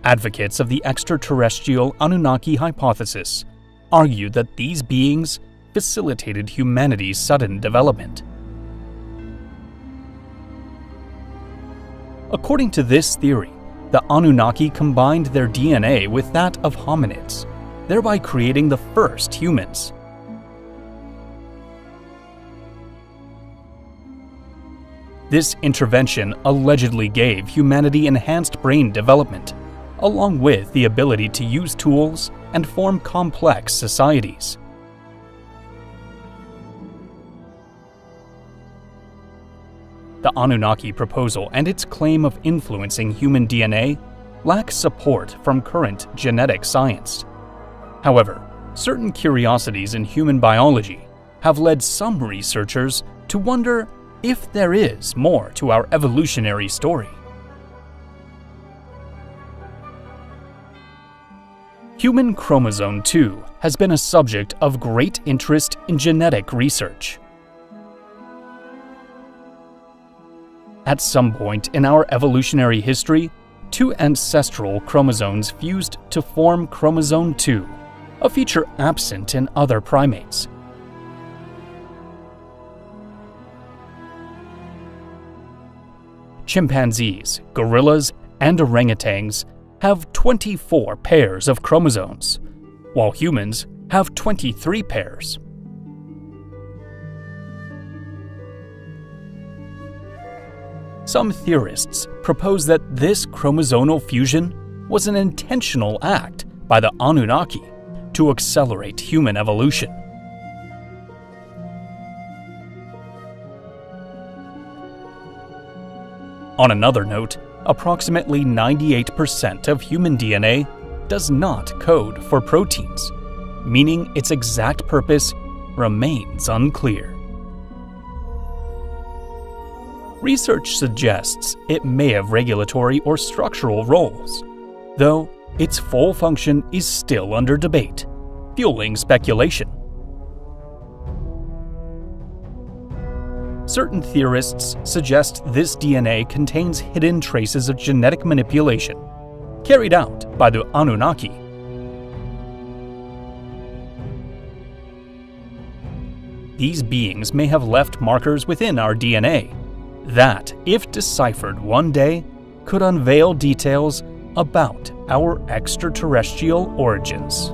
Advocates of the extraterrestrial Anunnaki hypothesis argue that these beings facilitated humanity's sudden development. According to this theory, the Anunnaki combined their DNA with that of hominids, thereby creating the first humans. This intervention allegedly gave humanity enhanced brain development, along with the ability to use tools and form complex societies. The Anunnaki proposal and its claim of influencing human DNA lack support from current genetic science. However, certain curiosities in human biology have led some researchers to wonder if there is more to our evolutionary story. Human chromosome 2 has been a subject of great interest in genetic research. At some point in our evolutionary history, two ancestral chromosomes fused to form chromosome 2, a feature absent in other primates. Chimpanzees, gorillas, and orangutans have 24 pairs of chromosomes, while humans have 23 pairs. Some theorists propose that this chromosomal fusion was an intentional act by the Anunnaki to accelerate human evolution. On another note, approximately 98% of human DNA does not code for proteins, meaning its exact purpose remains unclear. Research suggests it may have regulatory or structural roles, though its full function is still under debate, fueling speculation. Certain theorists suggest this DNA contains hidden traces of genetic manipulation carried out by the Anunnaki. These beings may have left markers within our DNA that, if deciphered one day, could unveil details about our extraterrestrial origins.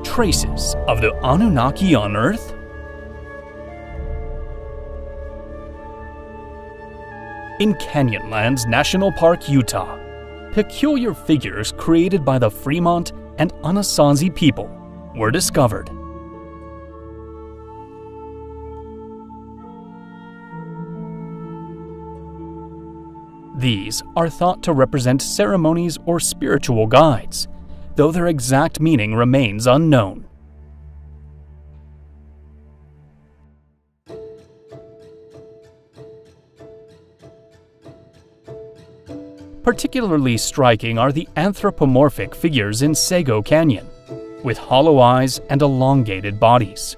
Traces of the Anunnaki on Earth? In Canyonlands National Park, Utah, peculiar figures created by the Fremont and Anasazi people were discovered. These are thought to represent ceremonies or spiritual guides, though their exact meaning remains unknown. Particularly striking are the anthropomorphic figures in Sego Canyon, with hollow eyes and elongated bodies.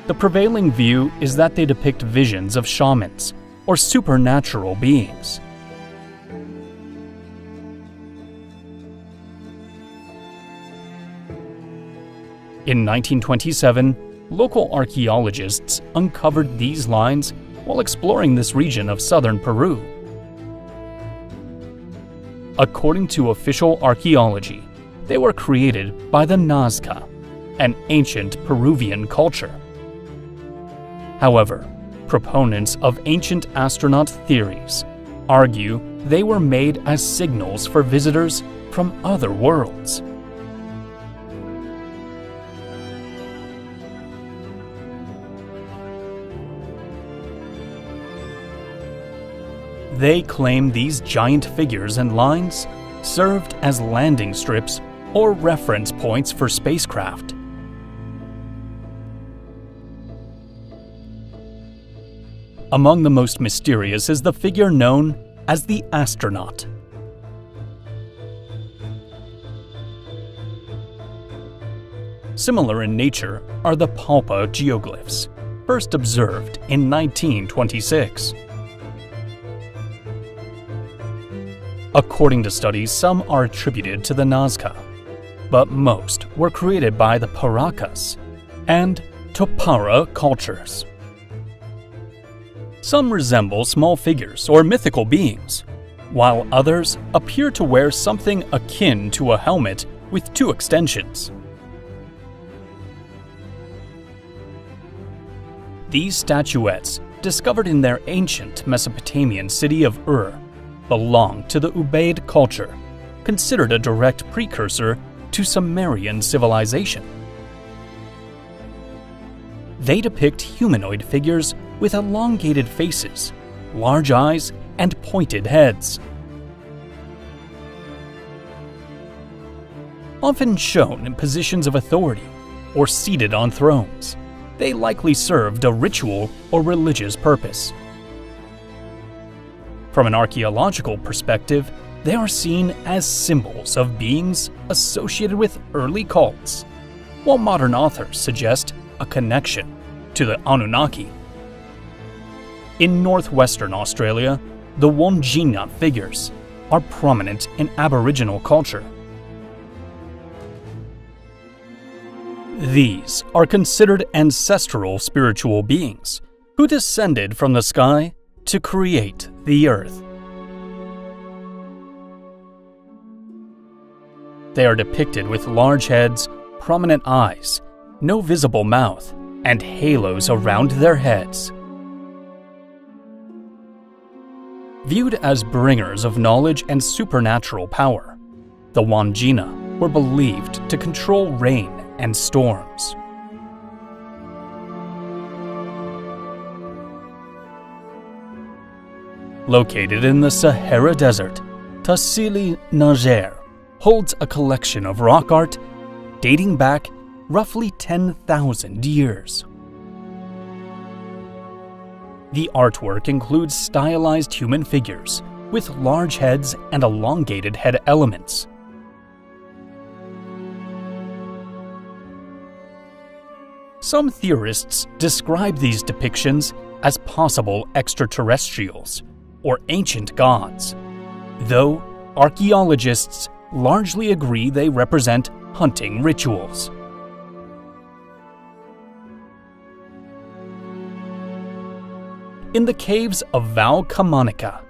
The prevailing view is that they depict visions of shamans or supernatural beings. In 1927, local archaeologists uncovered these lines while exploring this region of southern Peru. According to official archaeology, they were created by the Nazca, an ancient Peruvian culture. However, proponents of ancient astronaut theories argue they were made as signals for visitors from other worlds. They claim these giant figures and lines served as landing strips or reference points for spacecraft. Among the most mysterious is the figure known as the astronaut. Similar in nature are the Palpa geoglyphs, first observed in 1926. According to studies, some are attributed to the Nazca, but most were created by the Paracas and Topara cultures. Some resemble small figures or mythical beings, while others appear to wear something akin to a helmet with two extensions. These statuettes, discovered in their ancient Mesopotamian city of Ur, belong to the Ubaid culture, considered a direct precursor to Sumerian civilization. They depict humanoid figures with elongated faces, large eyes, and pointed heads. Often shown in positions of authority or seated on thrones, they likely served a ritual or religious purpose. From an archaeological perspective, they are seen as symbols of beings associated with early cults, while modern authors suggest a connection to the Anunnaki. In northwestern Australia, the Wandjina figures are prominent in Aboriginal culture. These are considered ancestral spiritual beings who descended from the sky to create the earth. They are depicted with large heads, prominent eyes, no visible mouth, and halos around their heads. Viewed as bringers of knowledge and supernatural power, the Wandjina were believed to control rain and storms. Located in the Sahara Desert, Tassili, Niger, holds a collection of rock art dating back roughly 10,000 years. The artwork includes stylized human figures with large heads and elongated head elements. Some theorists describe these depictions as possible extraterrestrials or ancient gods, though archaeologists largely agree they represent hunting rituals. In the caves of Valcamonica,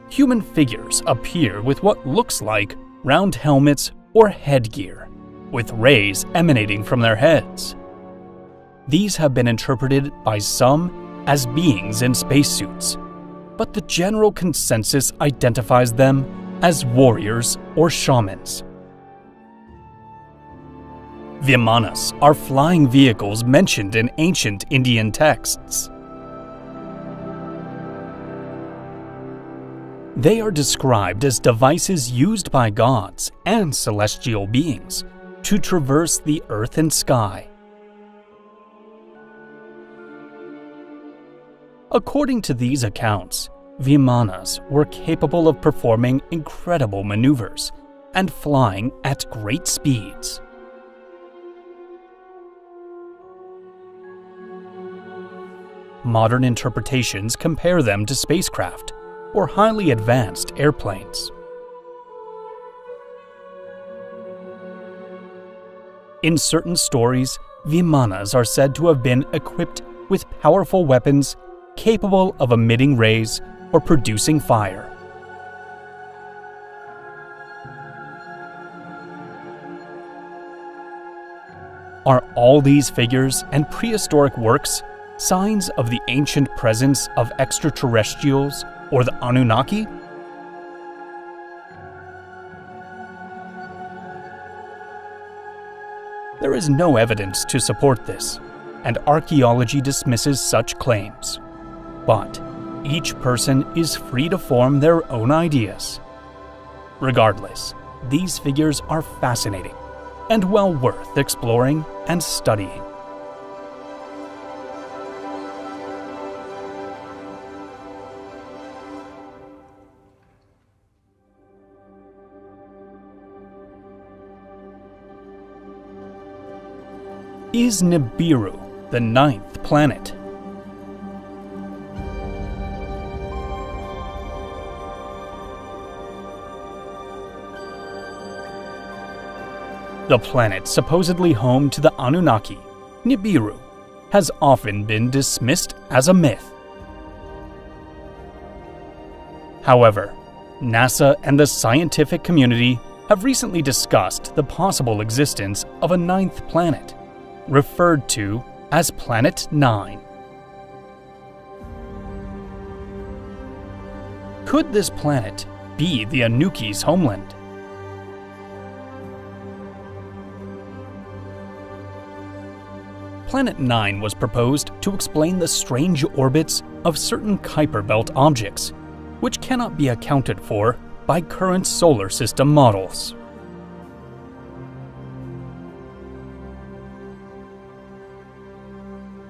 human figures appear with what looks like round helmets or headgear, with rays emanating from their heads. These have been interpreted by some as beings in spacesuits, but the general consensus identifies them as warriors or shamans. Vimanas are flying vehicles mentioned in ancient Indian texts. They are described as devices used by gods and celestial beings to traverse the earth and sky. According to these accounts, Vimanas were capable of performing incredible maneuvers and flying at great speeds. Modern interpretations compare them to spacecraft or highly advanced airplanes. In certain stories, Vimanas are said to have been equipped with powerful weapons capable of emitting rays or producing fire. Are all these figures and prehistoric works signs of the ancient presence of extraterrestrials or the Anunnaki? There is no evidence to support this, and archaeology dismisses such claims. But each person is free to form their own ideas. Regardless, these figures are fascinating and well worth exploring and studying. Is Nibiru the 9th planet? The planet supposedly home to the Anunnaki, Nibiru, has often been dismissed as a myth. However, NASA and the scientific community have recently discussed the possible existence of a 9th planet, referred to as Planet 9. Could this planet be the Anunnakis' homeland? Planet 9 was proposed to explain the strange orbits of certain Kuiper Belt objects, which cannot be accounted for by current solar system models.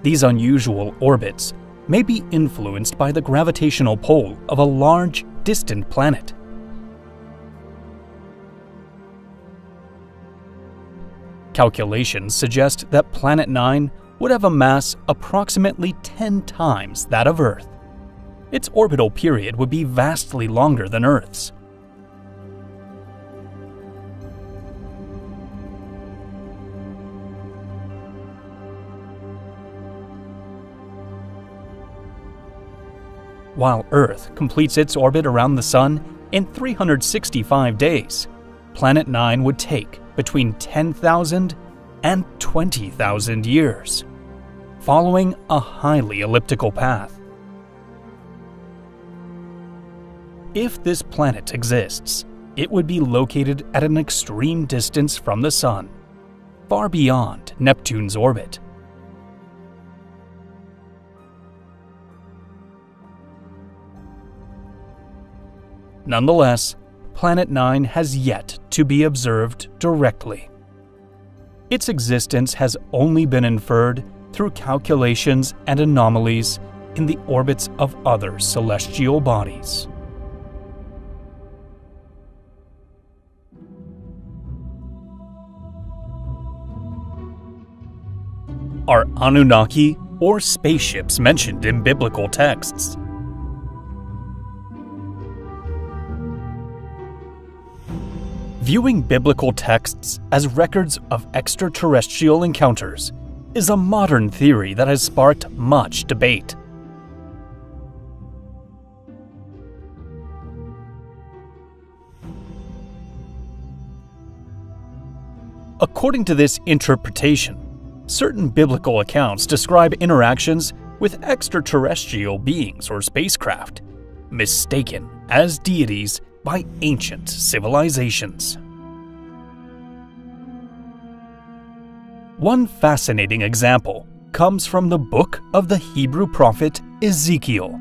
These unusual orbits may be influenced by the gravitational pull of a large, distant planet. Calculations suggest that Planet 9 would have a mass approximately 10 times that of Earth. Its orbital period would be vastly longer than Earth's. While Earth completes its orbit around the Sun in 365 days, Planet 9 would take between 10,000 and 20,000 years, following a highly elliptical path. If this planet exists, it would be located at an extreme distance from the Sun, far beyond Neptune's orbit. Nonetheless, Planet 9 has yet to be observed directly. Its existence has only been inferred through calculations and anomalies in the orbits of other celestial bodies. Are Anunnaki or spaceships mentioned in biblical texts? Viewing biblical texts as records of extraterrestrial encounters is a modern theory that has sparked much debate. According to this interpretation, Certain biblical accounts describe interactions with extraterrestrial beings or spacecraft, mistaken as deities by ancient civilizations. One fascinating example comes from the book of the Hebrew prophet Ezekiel.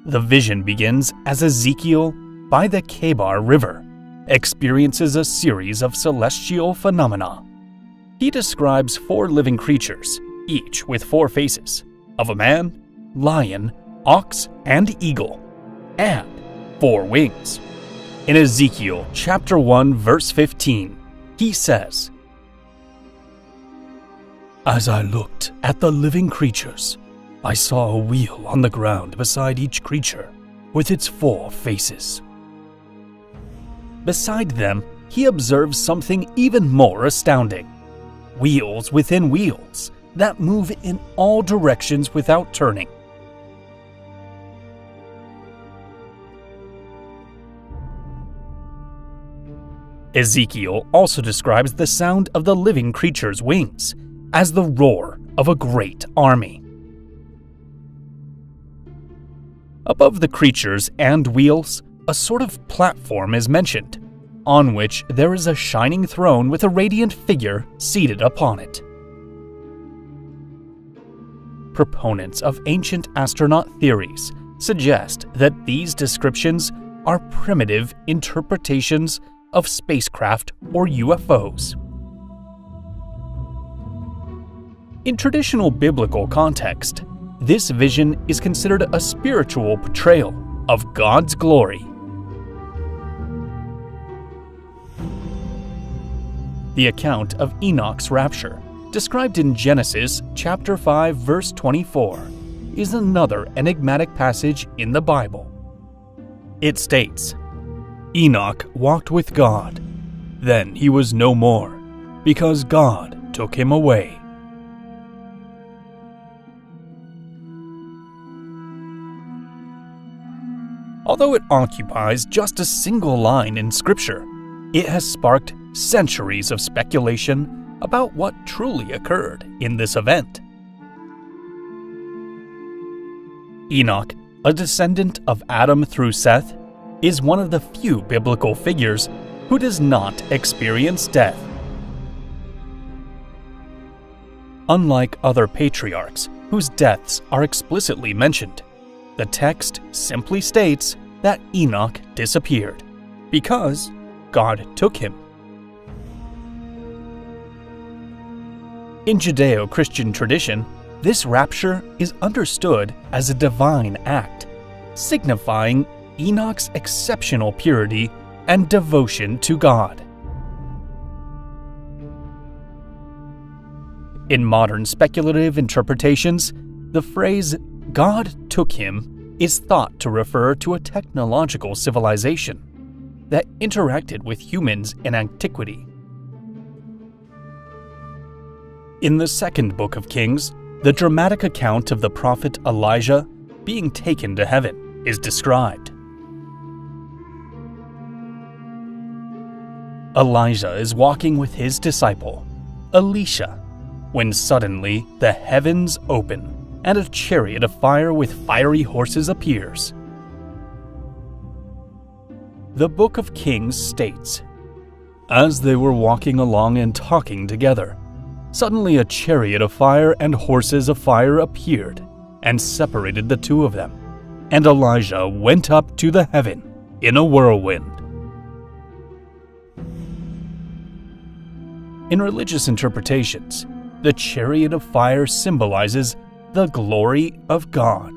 The vision begins as Ezekiel, by the Kebar River, experiences a series of celestial phenomena. He describes 4 living creatures, each with 4 faces, of a man, lion, ox, and eagle, and 4 wings. In Ezekiel chapter 1, verse 15, he says, "As I looked at the living creatures, I saw a wheel on the ground beside each creature, with its 4 faces." Beside them, he observes something even more astounding: wheels within wheels that move in all directions without turning. Ezekiel also describes the sound of the living creature's wings as the roar of a great army. Above the creatures and wheels, a sort of platform is mentioned, on which there is a shining throne with a radiant figure seated upon it. Proponents of ancient astronaut theories suggest that these descriptions are primitive interpretations of spacecraft or UFOs. In traditional biblical context, this vision is considered a spiritual portrayal of God's glory. The account of Enoch's rapture, described in Genesis chapter 5, verse 24, is another enigmatic passage in the Bible. It states, "Enoch walked with God. Then he was no more, because God took him away." Although it occupies just a single line in Scripture, it has sparked centuries of speculation about what truly occurred in this event. Enoch, a descendant of Adam through Seth, is one of the few biblical figures who does not experience death. Unlike other patriarchs whose deaths are explicitly mentioned, the text simply states that Enoch disappeared because God took him. In Judeo-Christian tradition, this rapture is understood as a divine act, signifying Enoch's exceptional purity and devotion to God. In modern speculative interpretations, the phrase "God took him" is thought to refer to a technological civilization that interacted with humans in antiquity. In the second book of Kings, the dramatic account of the prophet Elijah being taken to heaven is described. Elijah is walking with his disciple, Elisha, when suddenly the heavens open and a chariot of fire with fiery horses appears. The Book of Kings states, "As they were walking along and talking together, suddenly a chariot of fire and horses of fire appeared and separated the 2 of them, and Elijah went up to the heaven in a whirlwind." In religious interpretations, the chariot of fire symbolizes the glory of God.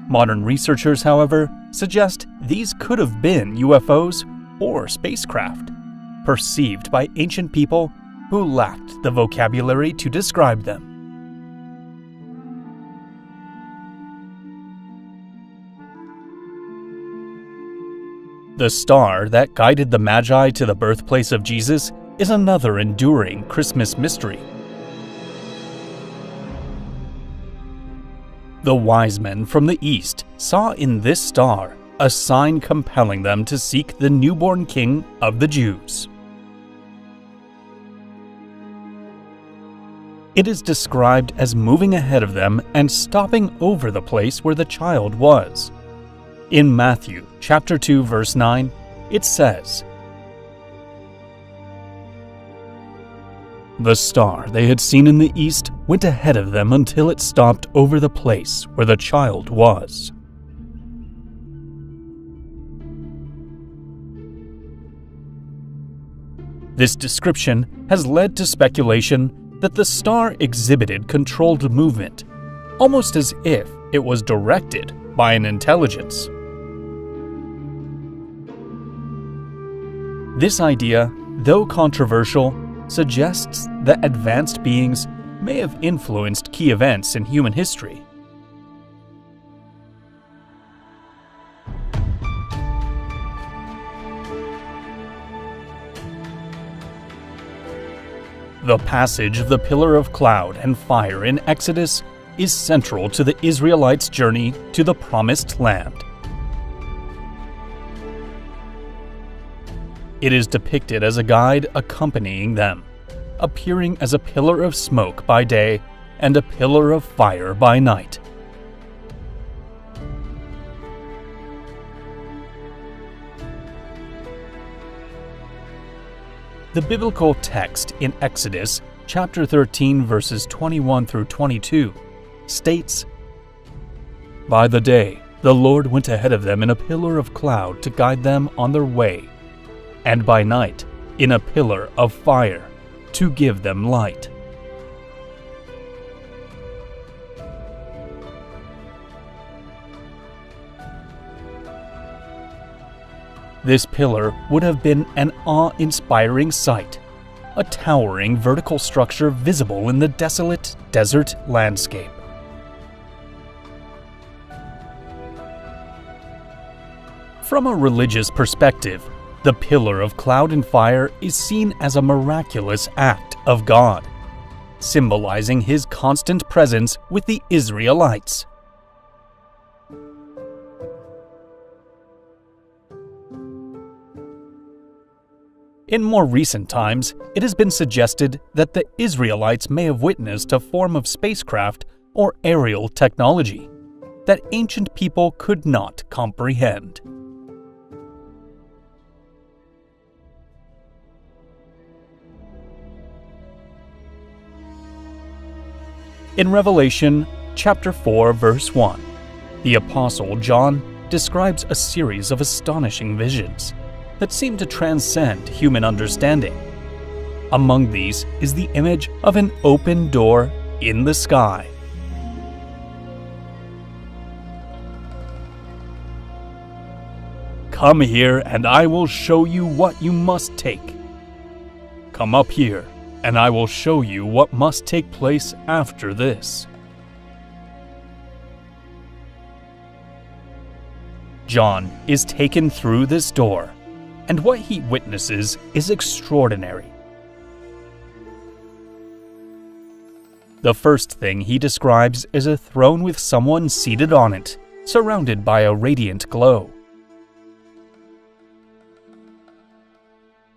Modern researchers, however, suggest these could have been UFOs or spacecraft, perceived by ancient people who lacked the vocabulary to describe them. The star that guided the Magi to the birthplace of Jesus is another enduring Christmas mystery. The wise men from the east saw in this star a sign compelling them to seek the newborn king of the Jews. It is described as moving ahead of them and stopping over the place where the child was. In Matthew chapter 2, verse 9, it says, "The star they had seen in the east went ahead of them until it stopped over the place where the child was." This description has led to speculation that the star exhibited controlled movement, almost as if it was directed by an intelligence. This idea, though controversial, suggests that advanced beings may have influenced key events in human history. The passage of the pillar of cloud and fire in Exodus is central to the Israelites' journey to the Promised Land. It is depicted as a guide accompanying them, appearing as a pillar of smoke by day and a pillar of fire by night. The biblical text in Exodus chapter 13 verses 21 through 22 states, "By the day the Lord went ahead of them in a pillar of cloud to guide them on their way, and by night in a pillar of fire to give them light." This pillar would have been an awe-inspiring sight, a towering vertical structure visible in the desolate desert landscape. From a religious perspective, the pillar of cloud and fire is seen as a miraculous act of God, symbolizing His constant presence with the Israelites. In more recent times, it has been suggested that the Israelites may have witnessed a form of spacecraft or aerial technology that ancient people could not comprehend. In Revelation chapter 4, verse 1, the Apostle John describes a series of astonishing visions that seem to transcend human understanding. Among these is the image of an open door in the sky. "Come here, and I will show you what you must take. Come up here, and I will show you what must take place after this." John is taken through this door, and what he witnesses is extraordinary. The first thing he describes is a throne with someone seated on it, surrounded by a radiant glow.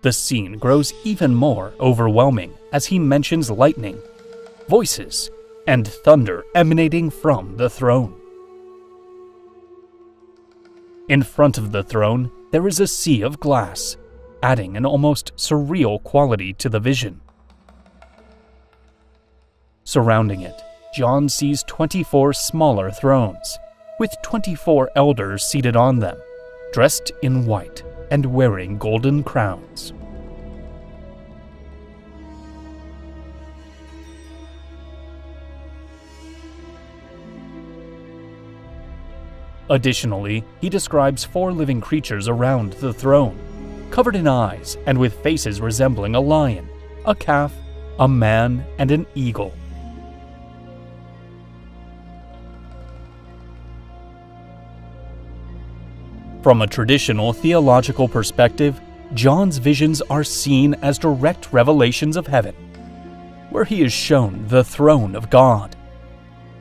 The scene grows even more overwhelming as he mentions lightning, voices, and thunder emanating from the throne. In front of the throne, there is a sea of glass, adding an almost surreal quality to the vision. Surrounding it, John sees 24 smaller thrones, with 24 elders seated on them, dressed in white and wearing golden crowns. Additionally, he describes 4 living creatures around the throne, covered in eyes and with faces resembling a lion, a calf, a man, and an eagle. From a traditional theological perspective, John's visions are seen as direct revelations of heaven, where he is shown the throne of God.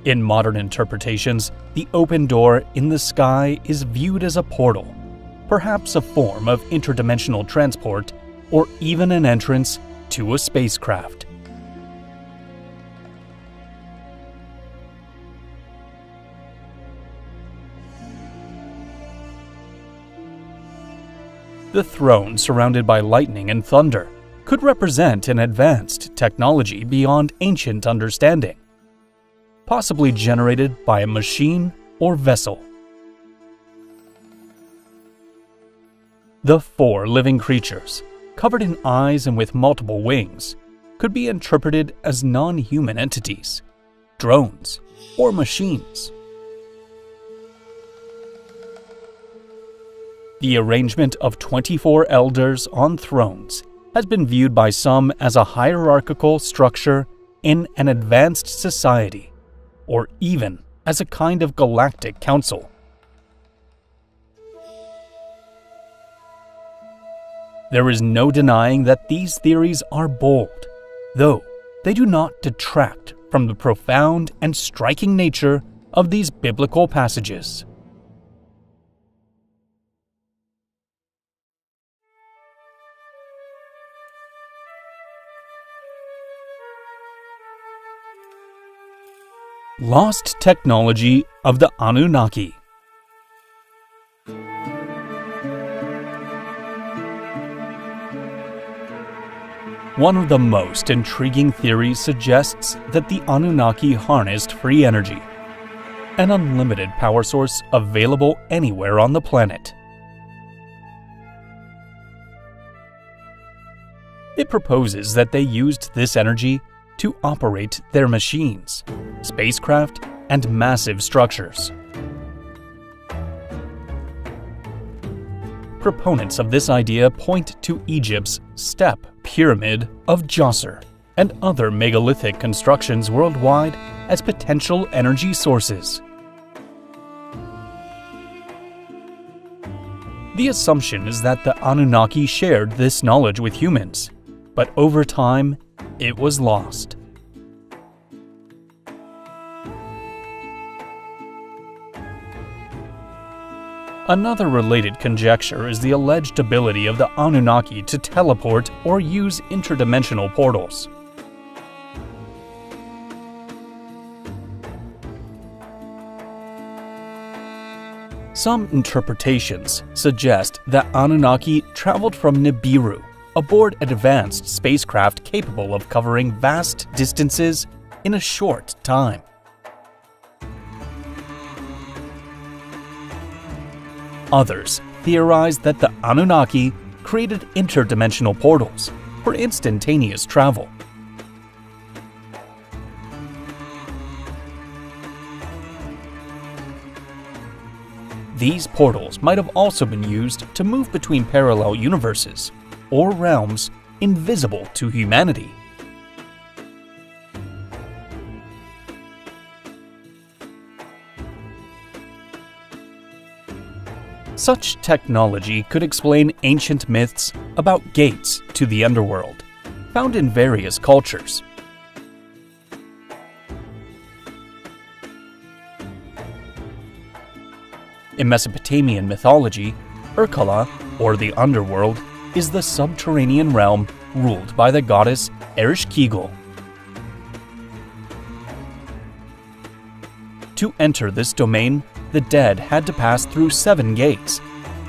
In modern interpretations, the open door in the sky is viewed as a portal, perhaps a form of interdimensional transport, or even an entrance to a spacecraft. The throne surrounded by lightning and thunder could represent an advanced technology beyond ancient understanding, possibly generated by a machine or vessel. The 4 living creatures, covered in eyes and with multiple wings, could be interpreted as non-human entities, drones, or machines. The arrangement of 24 elders on thrones has been viewed by some as a hierarchical structure in an advanced society, or even as a kind of galactic council. There is no denying that these theories are bold, though they do not detract from the profound and striking nature of these biblical passages. Lost technology of the Anunnaki. One of the most intriguing theories suggests that the Anunnaki harnessed free energy, an unlimited power source available anywhere on the planet. It proposes that they used this energy to operate their machines, spacecraft, and massive structures. Proponents of this idea point to Egypt's Step Pyramid of Djoser and other megalithic constructions worldwide as potential energy sources. The assumption is that the Anunnaki shared this knowledge with humans, but over time, it was lost. Another related conjecture is the alleged ability of the Anunnaki to teleport or use interdimensional portals. Some interpretations suggest that Anunnaki traveled from Nibiru aboard an advanced spacecraft capable of covering vast distances in a short time. Others theorize that the Anunnaki created interdimensional portals for instantaneous travel. These portals might have also been used to move between parallel universes or realms invisible to humanity. Such technology could explain ancient myths about gates to the underworld, found in various cultures. In Mesopotamian mythology, Urkala, or the underworld, is the subterranean realm ruled by the goddess Ereshkigal. To enter this domain, the dead had to pass through 7 gates,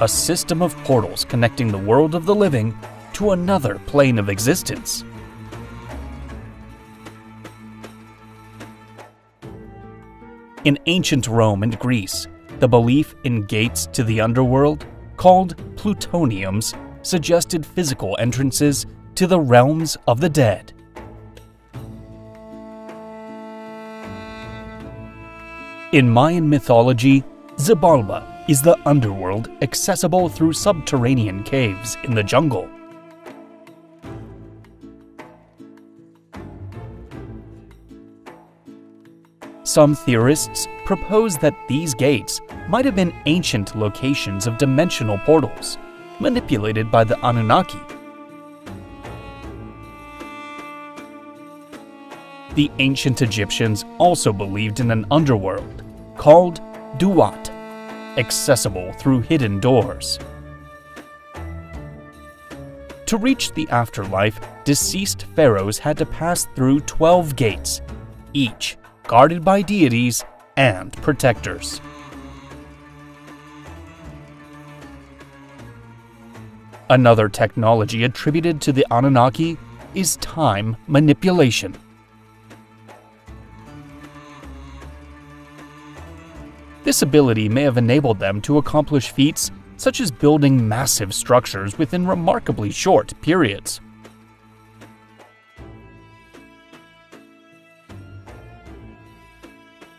a system of portals connecting the world of the living to another plane of existence. In ancient Rome and Greece, the belief in gates to the underworld, called plutoniums, suggested physical entrances to the realms of the dead. In Mayan mythology, Xibalba is the underworld accessible through subterranean caves in the jungle. Some theorists propose that these gates might have been ancient locations of dimensional portals, manipulated by the Anunnaki. The ancient Egyptians also believed in an underworld called Duat, accessible through hidden doors. To reach the afterlife, deceased pharaohs had to pass through 12 gates, each guarded by deities and protectors. Another technology attributed to the Anunnaki is time manipulation. This ability may have enabled them to accomplish feats such as building massive structures within remarkably short periods.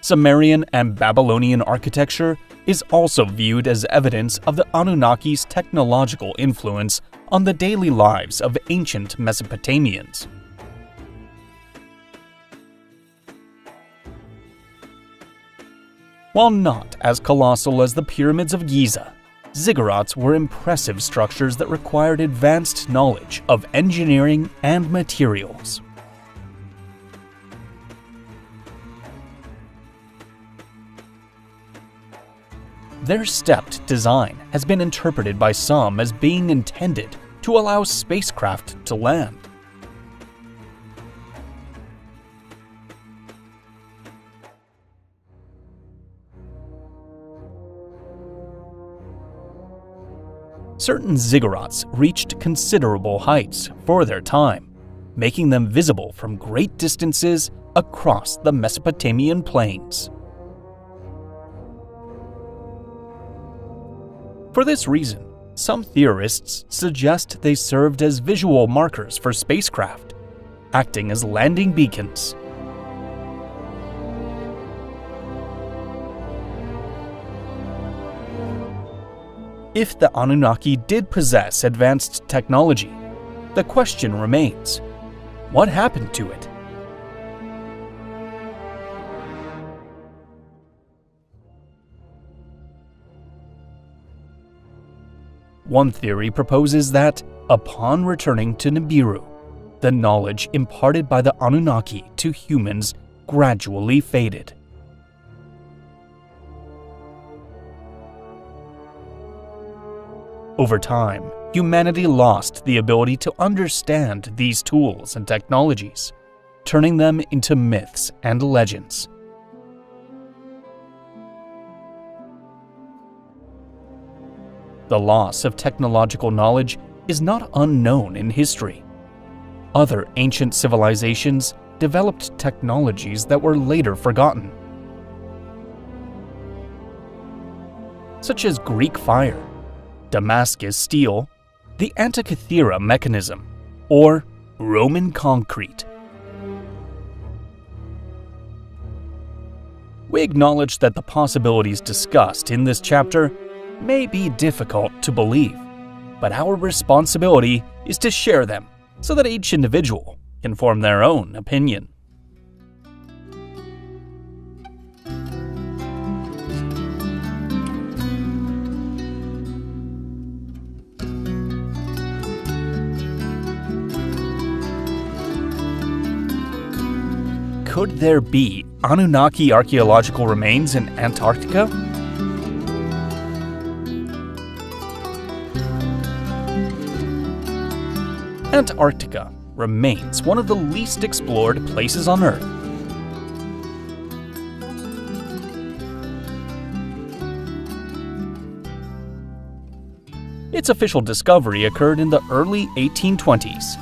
Sumerian and Babylonian architecture is also viewed as evidence of the Anunnaki's technological influence on the daily lives of ancient Mesopotamians. While not as colossal as the pyramids of Giza, ziggurats were impressive structures that required advanced knowledge of engineering and materials. Their stepped design has been interpreted by some as being intended to allow spacecraft to land. Certain ziggurats reached considerable heights for their time, making them visible from great distances across the Mesopotamian plains. For this reason, some theorists suggest they served as visual markers for spacecraft, acting as landing beacons. If the Anunnaki did possess advanced technology, the question remains, what happened to it? One theory proposes that, upon returning to Nibiru, the knowledge imparted by the Anunnaki to humans gradually faded. Over time, humanity lost the ability to understand these tools and technologies, turning them into myths and legends. The loss of technological knowledge is not unknown in history. Other ancient civilizations developed technologies that were later forgotten, such as Greek fire, Damascus steel, the Antikythera mechanism, or Roman concrete. We acknowledge that the possibilities discussed in this chapter may be difficult to believe, but our responsibility is to share them so that each individual can form their own opinion. Could there be Anunnaki archaeological remains in Antarctica? Antarctica remains one of the least explored places on Earth. Its official discovery occurred in the early 1820s.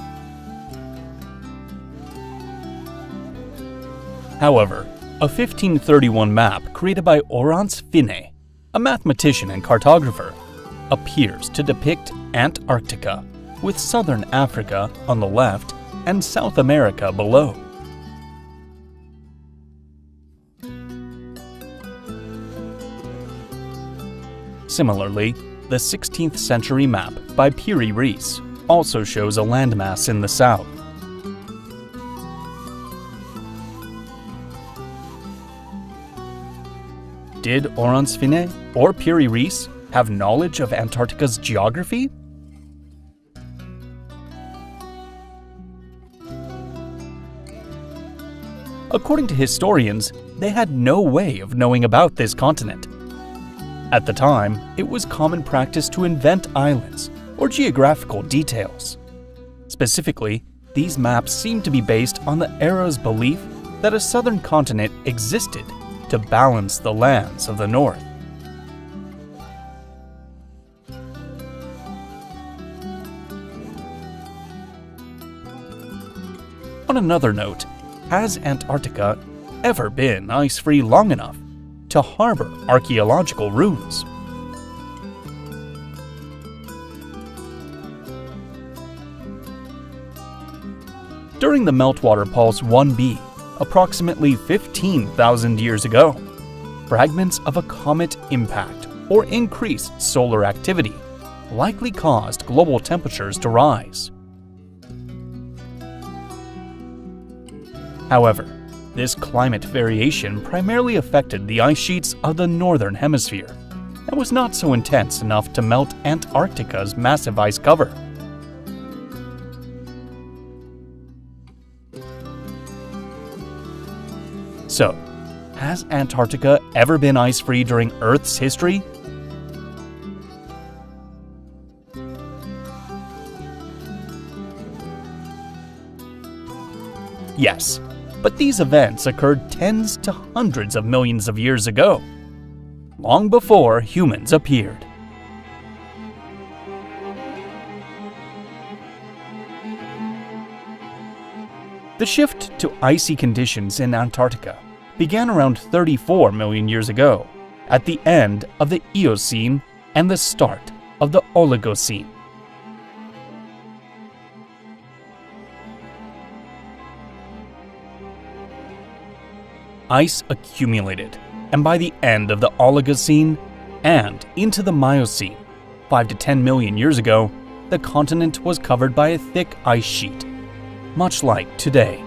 However, a 1531 map created by Orance Fine, a mathematician and cartographer, appears to depict Antarctica, with southern Africa on the left and South America below. Similarly, the 16th century map by Piri Reis also shows a landmass in the south. Did Orance Fine or Piri Reis have knowledge of Antarctica's geography? According to historians, they had no way of knowing about this continent. At the time, it was common practice to invent islands or geographical details. Specifically, these maps seem to be based on the era's belief that a southern continent existed to balance the lands of the north. On another note, has Antarctica ever been ice-free long enough to harbor archaeological ruins? During the meltwater pulse 1b, approximately 15,000 years ago, fragments of a comet impact or increased solar activity likely caused global temperatures to rise. However, this climate variation primarily affected the ice sheets of the northern hemisphere and was not so intense enough to melt Antarctica's massive ice cover. So, has Antarctica ever been ice-free during Earth's history? Yes, but these events occurred tens to hundreds of millions of years ago, long before humans appeared. The shift to icy conditions in Antarctica began around 34 million years ago, at the end of the Eocene and the start of the Oligocene. Ice accumulated, and by the end of the Oligocene and into the Miocene, 5 to 10 million years ago, the continent was covered by a thick ice sheet, much like today.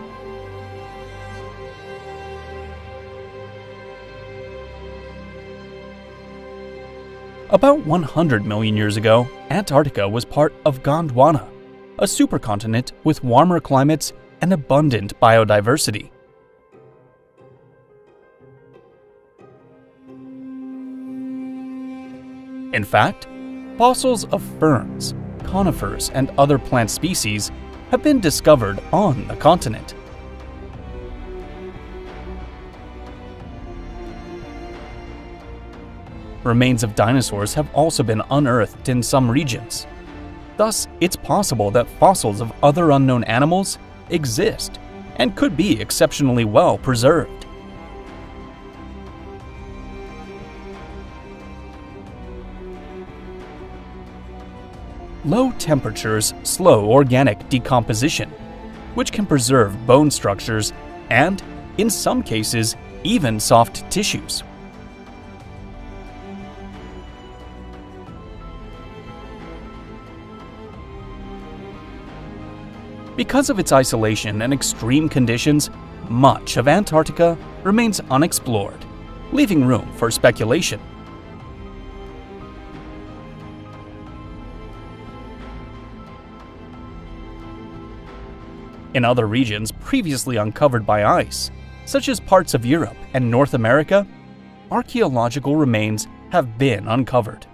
About 100 million years ago, Antarctica was part of Gondwana, a supercontinent with warmer climates and abundant biodiversity. In fact, fossils of ferns, conifers, and other plant species have been discovered on the continent. Remains of dinosaurs have also been unearthed in some regions. Thus, it's possible that fossils of other unknown animals exist and could be exceptionally well preserved. Low temperatures slow organic decomposition, which can preserve bone structures and, in some cases, even soft tissues. Because of its isolation and extreme conditions, much of Antarctica remains unexplored, leaving room for speculation. In other regions previously uncovered by ice, such as parts of Europe and North America, archaeological remains have been uncovered.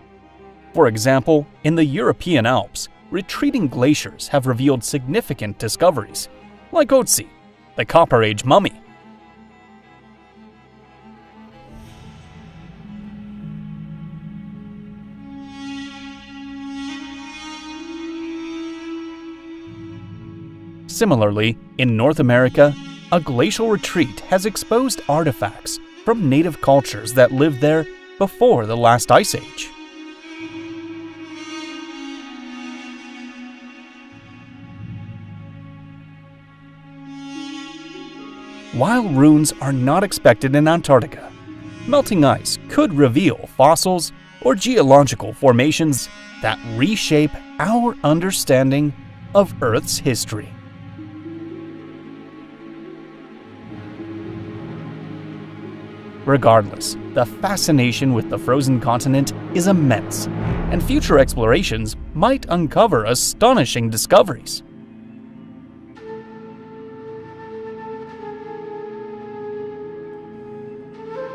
For example, in the European Alps, retreating glaciers have revealed significant discoveries, like Otzi, the Copper Age mummy. Similarly, in North America, a glacial retreat has exposed artifacts from native cultures that lived there before the last ice age. While ruins are not expected in Antarctica, melting ice could reveal fossils or geological formations that reshape our understanding of Earth's history. Regardless, the fascination with the frozen continent is immense, and future explorations might uncover astonishing discoveries.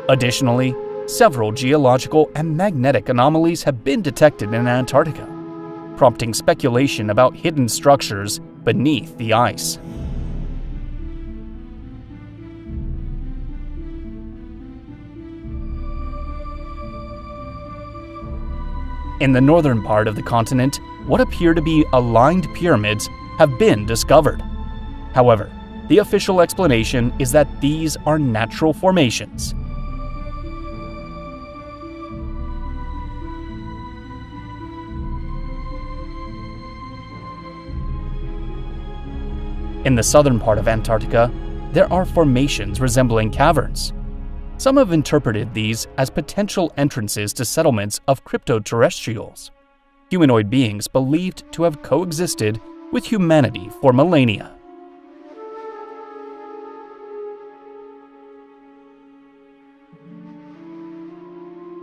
Additionally, several geological and magnetic anomalies have been detected in Antarctica, prompting speculation about hidden structures beneath the ice. In the northern part of the continent, what appear to be aligned pyramids have been discovered. However, the official explanation is that these are natural formations. In the southern part of Antarctica, there are formations resembling caverns. Some have interpreted these as potential entrances to settlements of cryptoterrestrials, humanoid beings believed to have coexisted with humanity for millennia.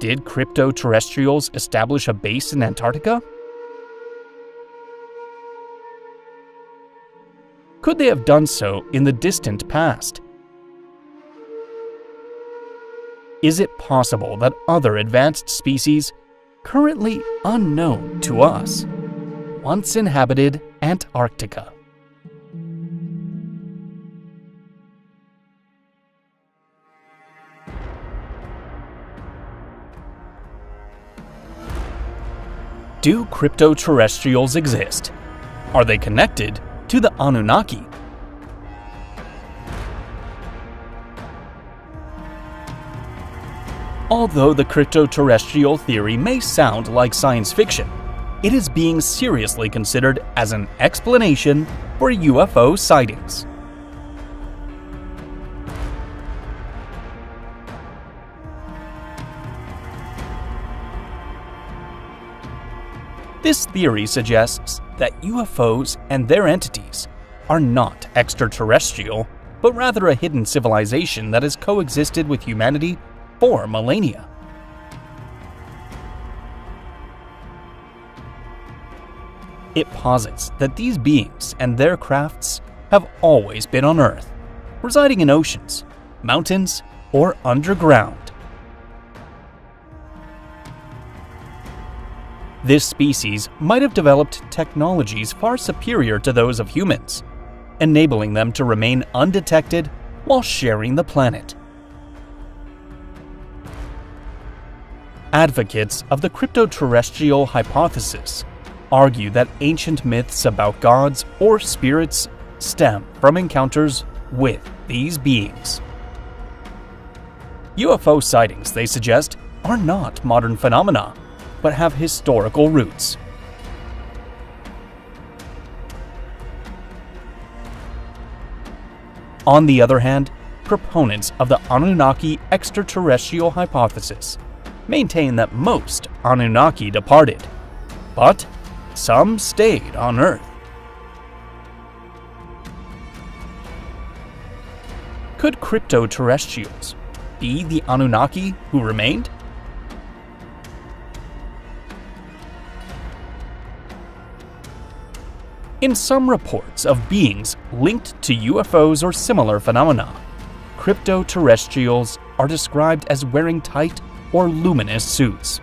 Did cryptoterrestrials establish a base in Antarctica? Could they have done so in the distant past? Is it possible that other advanced species, currently unknown to us, once inhabited Antarctica? Do cryptoterrestrials exist? Are they connected to the Anunnaki? Although the cryptoterrestrial theory may sound like science fiction, it is being seriously considered as an explanation for UFO sightings. This theory suggests that UFOs and their entities are not extraterrestrial, but rather a hidden civilization that has coexisted with humanity for millennia. It posits that these beings and their crafts have always been on Earth, residing in oceans, mountains, or underground. This species might have developed technologies far superior to those of humans, enabling them to remain undetected while sharing the planet. Advocates of the cryptoterrestrial hypothesis argue that ancient myths about gods or spirits stem from encounters with these beings. UFO sightings, they suggest, are not modern phenomena, but have historical roots. On the other hand, proponents of the Anunnaki extraterrestrial hypothesis maintain that most Anunnaki departed, but some stayed on Earth. Could cryptoterrestrials be the Anunnaki who remained? In some reports of beings linked to UFOs or similar phenomena, cryptoterrestrials are described as wearing tight or luminous suits.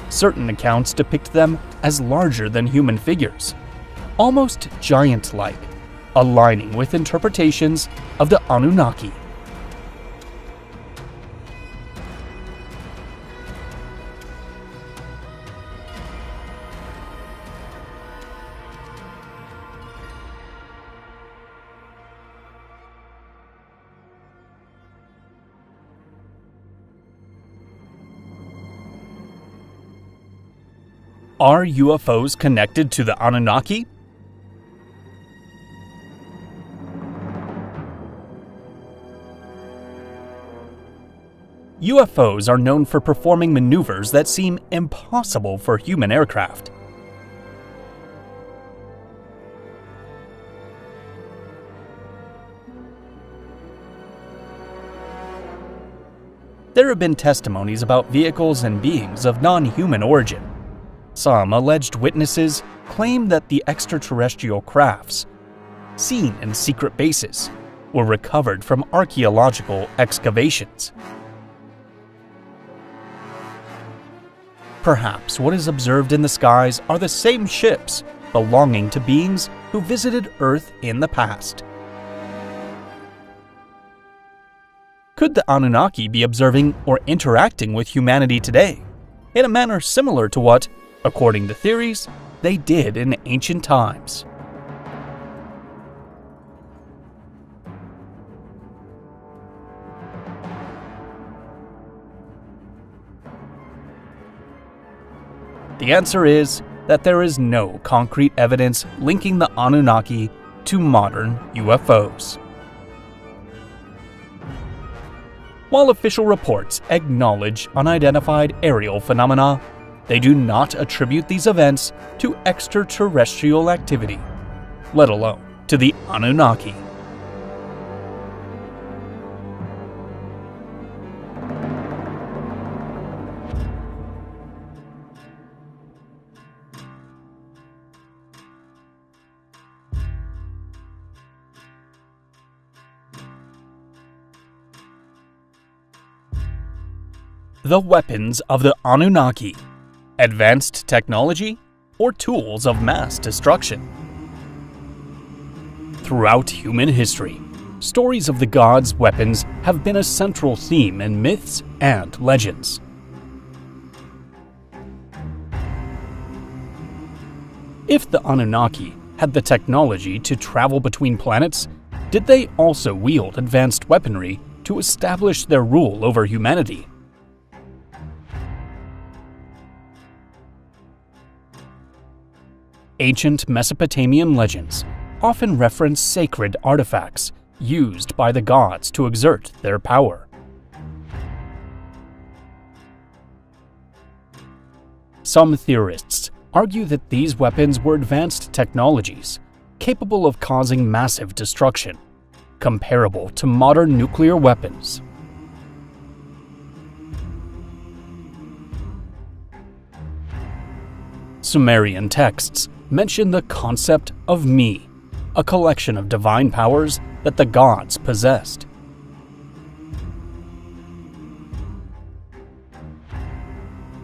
Certain accounts depict them as larger than human figures, almost giant-like, aligning with interpretations of the Anunnaki. Are UFOs connected to the Anunnaki? UFOs are known for performing maneuvers that seem impossible for human aircraft. There have been testimonies about vehicles and beings of non-human origin. Some alleged witnesses claim that the extraterrestrial crafts, seen in secret bases, were recovered from archaeological excavations. Perhaps what is observed in the skies are the same ships belonging to beings who visited Earth in the past. Could the Anunnaki be observing or interacting with humanity today, in a manner similar to what, according to theories, they did in ancient times? The answer is that there is no concrete evidence linking the Anunnaki to modern UFOs. While official reports acknowledge unidentified aerial phenomena, they do not attribute these events to extraterrestrial activity, let alone to the Anunnaki. The weapons of the Anunnaki: advanced technology or tools of mass destruction. Throughout human history, stories of the gods' weapons have been a central theme in myths and legends. If the Anunnaki had the technology to travel between planets, did they also wield advanced weaponry to establish their rule over humanity? Ancient Mesopotamian legends often reference sacred artifacts used by the gods to exert their power. Some theorists argue that these weapons were advanced technologies capable of causing massive destruction, comparable to modern nuclear weapons. Sumerian texts mention the concept of me, a collection of divine powers that the gods possessed.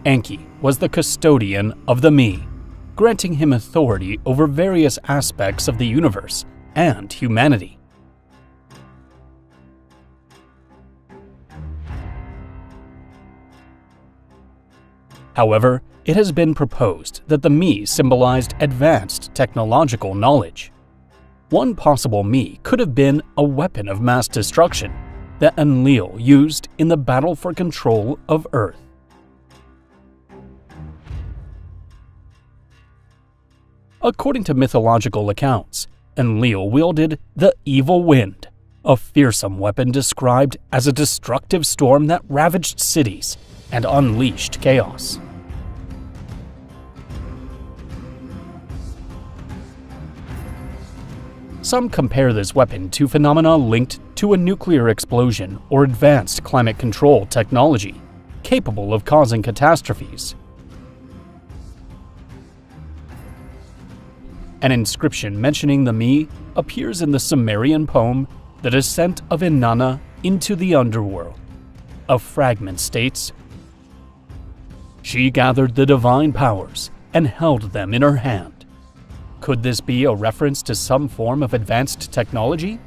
Enki was the custodian of the me, granting him authority over various aspects of the universe and humanity. However, it has been proposed that the me symbolized advanced technological knowledge. One possible me could have been a weapon of mass destruction that Enlil used in the battle for control of Earth. According to mythological accounts, Enlil wielded the evil wind, a fearsome weapon described as a destructive storm that ravaged cities and unleashed chaos. Some compare this weapon to phenomena linked to a nuclear explosion or advanced climate control technology, capable of causing catastrophes. An inscription mentioning the me appears in the Sumerian poem The Descent of Inanna into the Underworld. A fragment states, "She gathered the divine powers and held them in her hand." Could this be a reference to some form of advanced technology?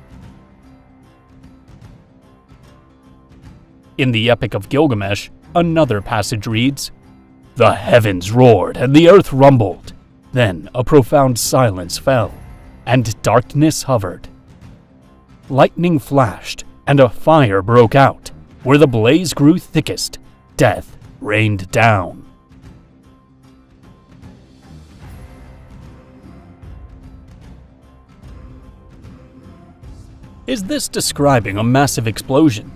In the Epic of Gilgamesh, another passage reads, "The heavens roared and the earth rumbled. Then a profound silence fell, and darkness hovered. Lightning flashed, and a fire broke out. Where the blaze grew thickest, death rained down." Is this describing a massive explosion?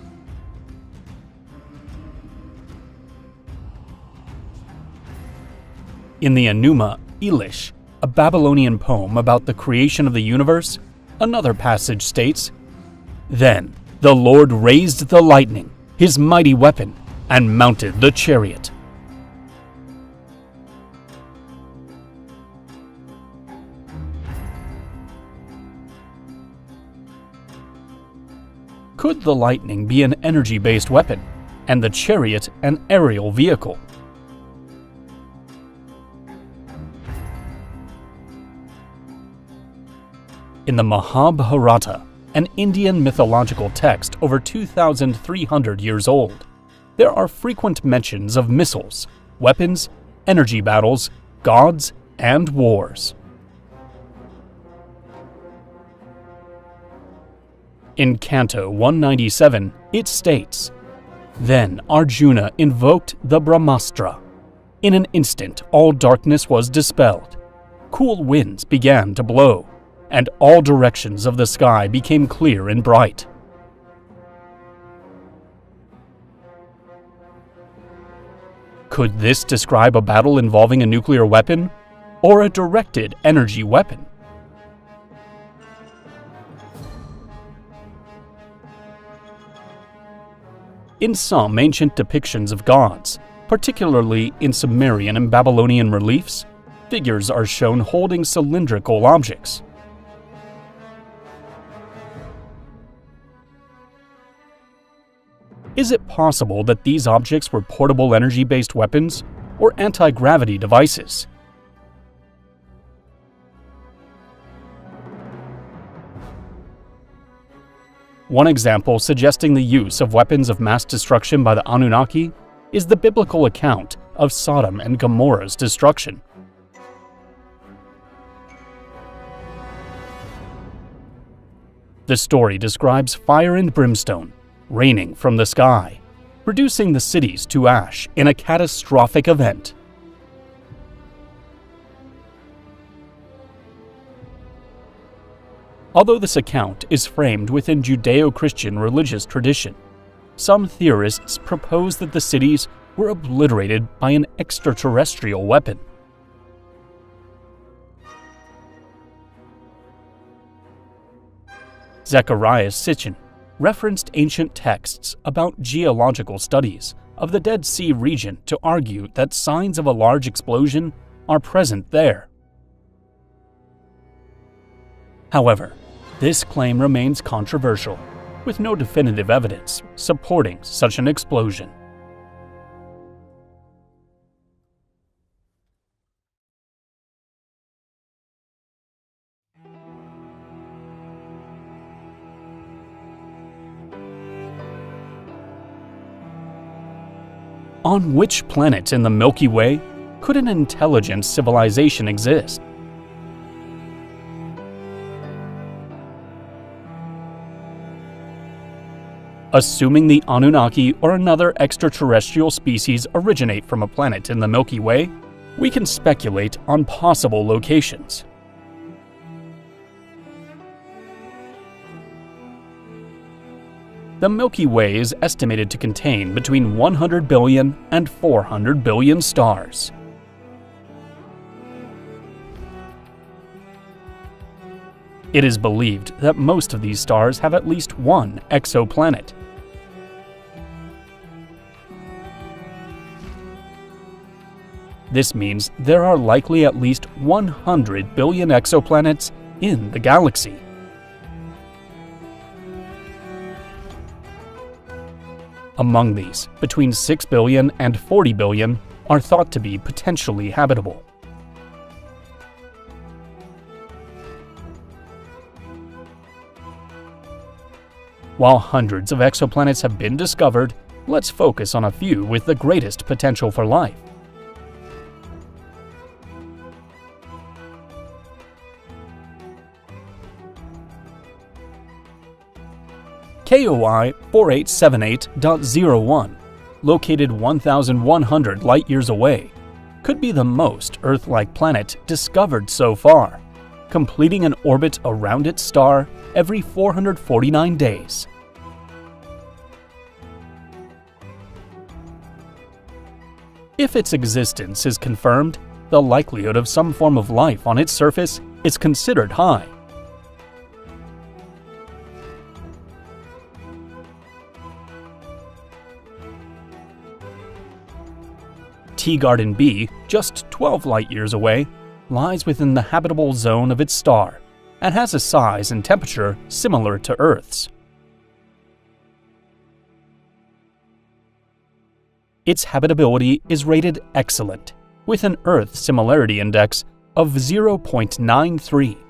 In the Enuma Elish, a Babylonian poem about the creation of the universe, another passage states, "Then the Lord raised the lightning, his mighty weapon, and mounted the chariot." Could the lightning be an energy-based weapon, and the chariot an aerial vehicle? In the Mahabharata, an Indian mythological text over 2,300 years old, there are frequent mentions of missiles, weapons, energy battles, gods, and wars. In Canto 197, it states, "Then Arjuna invoked the Brahmastra. In an instant, all darkness was dispelled. Cool winds began to blow, and all directions of the sky became clear and bright. Could this describe a battle involving a nuclear weapon or a directed energy weapon? In some ancient depictions of gods, particularly in Sumerian and Babylonian reliefs, figures are shown holding cylindrical objects. Is it possible that these objects were portable energy-based weapons or anti-gravity devices? One example suggesting the use of weapons of mass destruction by the Anunnaki is the biblical account of Sodom and Gomorrah's destruction. The story describes fire and brimstone raining from the sky, reducing the cities to ash in a catastrophic event. Although this account is framed within Judeo-Christian religious tradition, some theorists propose that the cities were obliterated by an extraterrestrial weapon. Zecharia Sitchin referenced ancient texts about geological studies of the Dead Sea region to argue that signs of a large explosion are present there. However, this claim remains controversial, with no definitive evidence supporting such an explosion. On which planet in the Milky Way could an intelligent civilization exist? Assuming the Anunnaki or another extraterrestrial species originate from a planet in the Milky Way, we can speculate on possible locations. The Milky Way is estimated to contain between 100 billion and 400 billion stars. It is believed that most of these stars have at least one exoplanet. This means there are likely at least 100 billion exoplanets in the galaxy. Among these, between 6 billion and 40 billion are thought to be potentially habitable. While hundreds of exoplanets have been discovered, let's focus on a few with the greatest potential for life. KOI 4878.01, located 1,100 light-years away, could be the most Earth-like planet discovered so far, completing an orbit around its star every 449 days. If its existence is confirmed, the likelihood of some form of life on its surface is considered high. Teegarden B, just 12 light-years away, lies within the habitable zone of its star and has a size and temperature similar to Earth's. Its habitability is rated excellent, with an Earth similarity index of 0.93.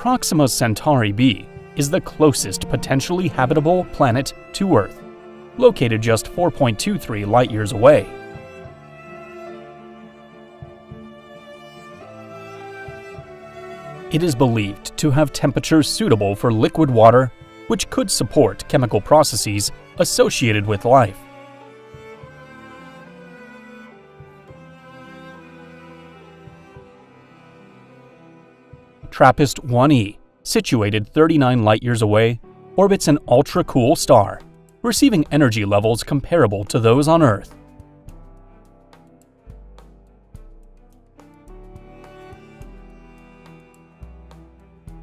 Proxima Centauri b is the closest potentially habitable planet to Earth, located just 4.23 light-years away. It is believed to have temperatures suitable for liquid water, which could support chemical processes associated with life. TRAPPIST-1e, situated 39 light-years away, orbits an ultra-cool star, receiving energy levels comparable to those on Earth.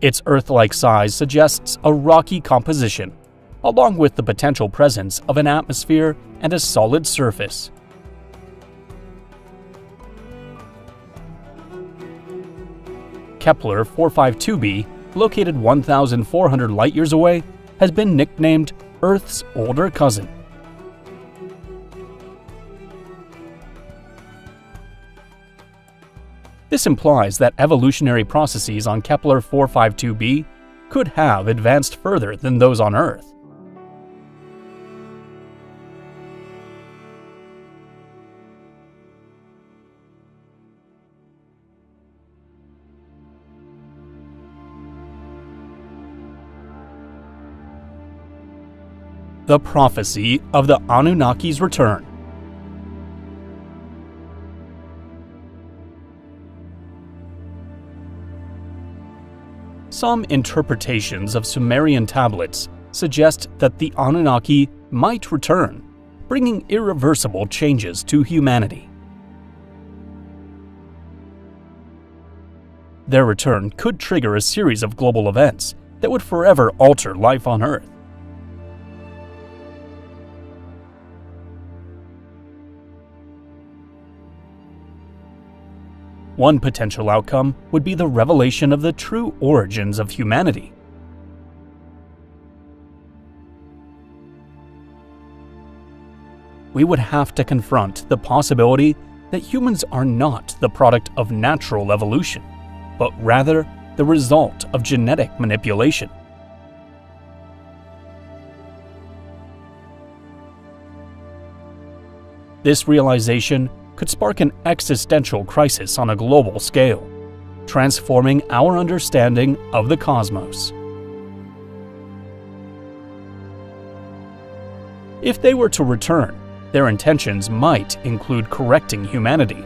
Its Earth-like size suggests a rocky composition, along with the potential presence of an atmosphere and a solid surface. Kepler 452b, located 1,400 light-years away, has been nicknamed Earth's older cousin. This implies that evolutionary processes on Kepler 452b could have advanced further than those on Earth. The prophecy of the Anunnaki's return. Some interpretations of Sumerian tablets suggest that the Anunnaki might return, bringing irreversible changes to humanity. Their return could trigger a series of global events that would forever alter life on Earth. One potential outcome would be the revelation of the true origins of humanity. We would have to confront the possibility that humans are not the product of natural evolution, but rather the result of genetic manipulation. This realization could spark an existential crisis on a global scale, transforming our understanding of the cosmos. If they were to return, their intentions might include correcting humanity,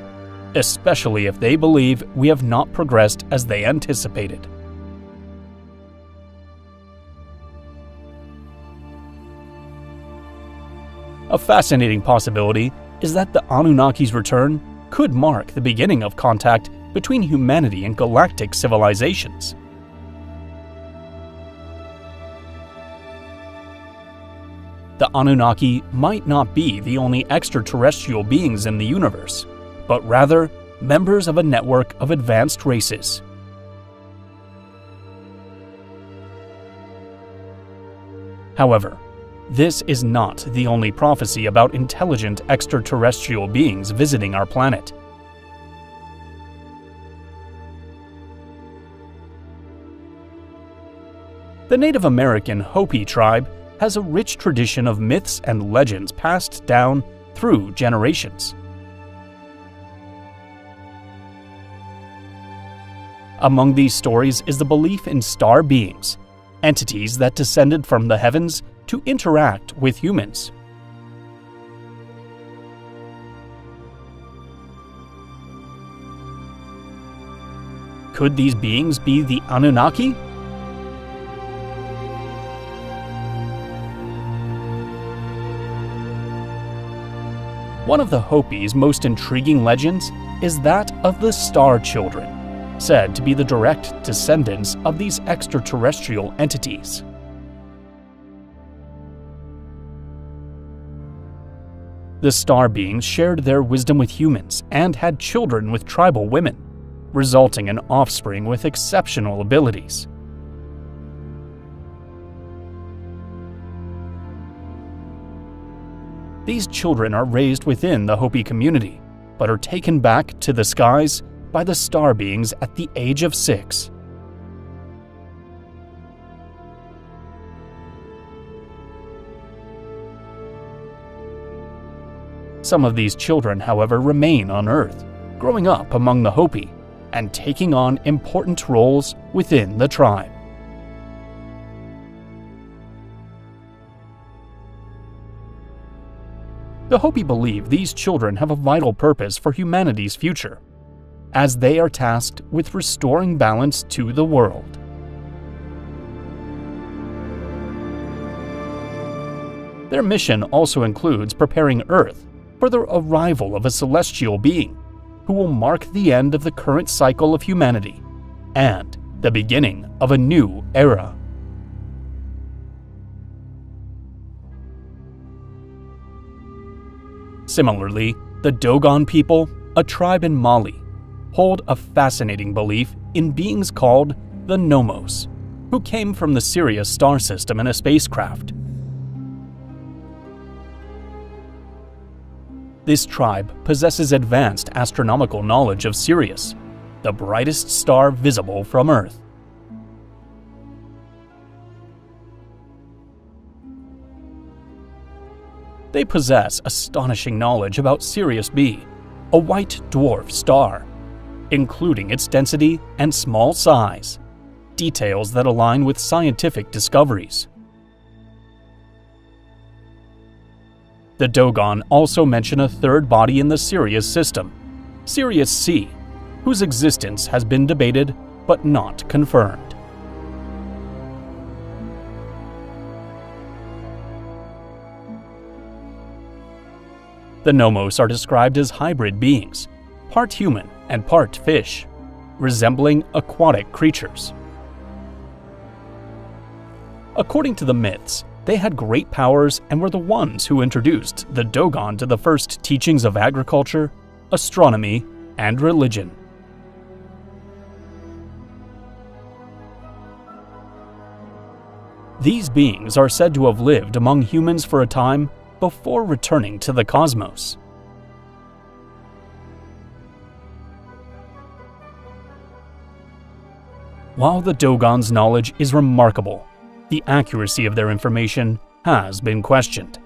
especially if they believe we have not progressed as they anticipated. A fascinating possibility is that the Anunnaki's return could mark the beginning of contact between humanity and galactic civilizations. The Anunnaki might not be the only extraterrestrial beings in the universe, but rather members of a network of advanced races. However, this is not the only prophecy about intelligent extraterrestrial beings visiting our planet. The Native American Hopi tribe has a rich tradition of myths and legends passed down through generations. Among these stories is the belief in star beings, entities that descended from the heavens to interact with humans. Could these beings be the Anunnaki? One of the Hopi's most intriguing legends is that of the Star Children, said to be the direct descendants of these extraterrestrial entities. The star beings shared their wisdom with humans and had children with tribal women, resulting in offspring with exceptional abilities. These children are raised within the Hopi community, but are taken back to the skies by the star beings at the age of 6. Some of these children, however, remain on Earth, growing up among the Hopi, and taking on important roles within the tribe. The Hopi believe these children have a vital purpose for humanity's future, as they are tasked with restoring balance to the world. Their mission also includes preparing Earth for the arrival of a celestial being who will mark the end of the current cycle of humanity and the beginning of a new era. Similarly, the Dogon people, a tribe in Mali, hold a fascinating belief in beings called the Nomos, who came from the Sirius star system in a spacecraft. This tribe possesses advanced astronomical knowledge of Sirius, the brightest star visible from Earth. They possess astonishing knowledge about Sirius B, a white dwarf star, including its density and small size, details that align with scientific discoveries. The Dogon also mention a third body in the Sirius system, Sirius C, whose existence has been debated but not confirmed. The Nomos are described as hybrid beings, part human and part fish, resembling aquatic creatures. According to the myths, they had great powers and were the ones who introduced the Dogon to the first teachings of agriculture, astronomy, and religion. These beings are said to have lived among humans for a time before returning to the cosmos. While the Dogon's knowledge is remarkable, the accuracy of their information has been questioned.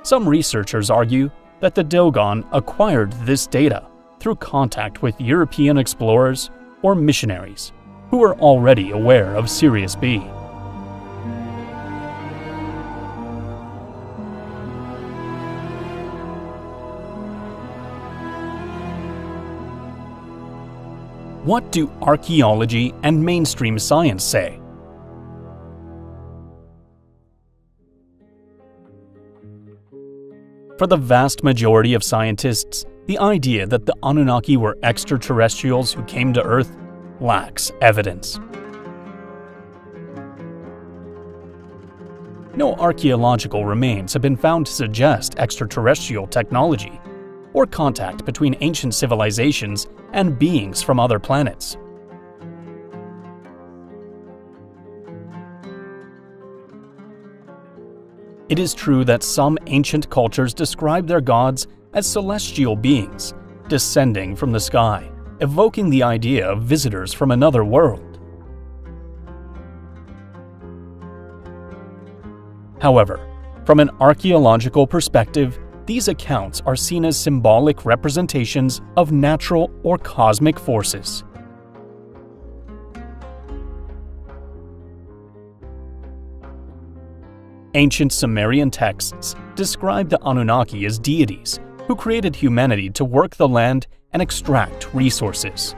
Some researchers argue that the Dogon acquired this data through contact with European explorers or missionaries who were already aware of Sirius B. What do archaeology and mainstream science say? For the vast majority of scientists, the idea that the Anunnaki were extraterrestrials who came to Earth lacks evidence. No archaeological remains have been found to suggest extraterrestrial technology or contact between ancient civilizations and beings from other planets. It is true that some ancient cultures describe their gods as celestial beings descending from the sky, evoking the idea of visitors from another world. However, from an archaeological perspective, these accounts are seen as symbolic representations of natural or cosmic forces. Ancient Sumerian texts describe the Anunnaki as deities who created humanity to work the land and extract resources.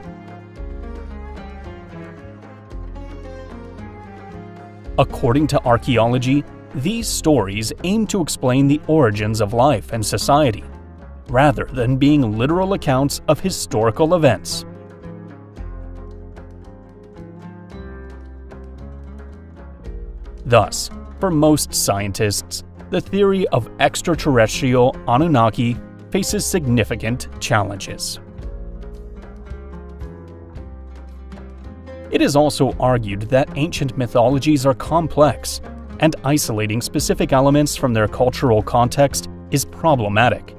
According to archaeology, these stories aim to explain the origins of life and society, rather than being literal accounts of historical events. Thus, for most scientists, the theory of extraterrestrial Anunnaki faces significant challenges. It is also argued that ancient mythologies are complex, and isolating specific elements from their cultural context is problematic.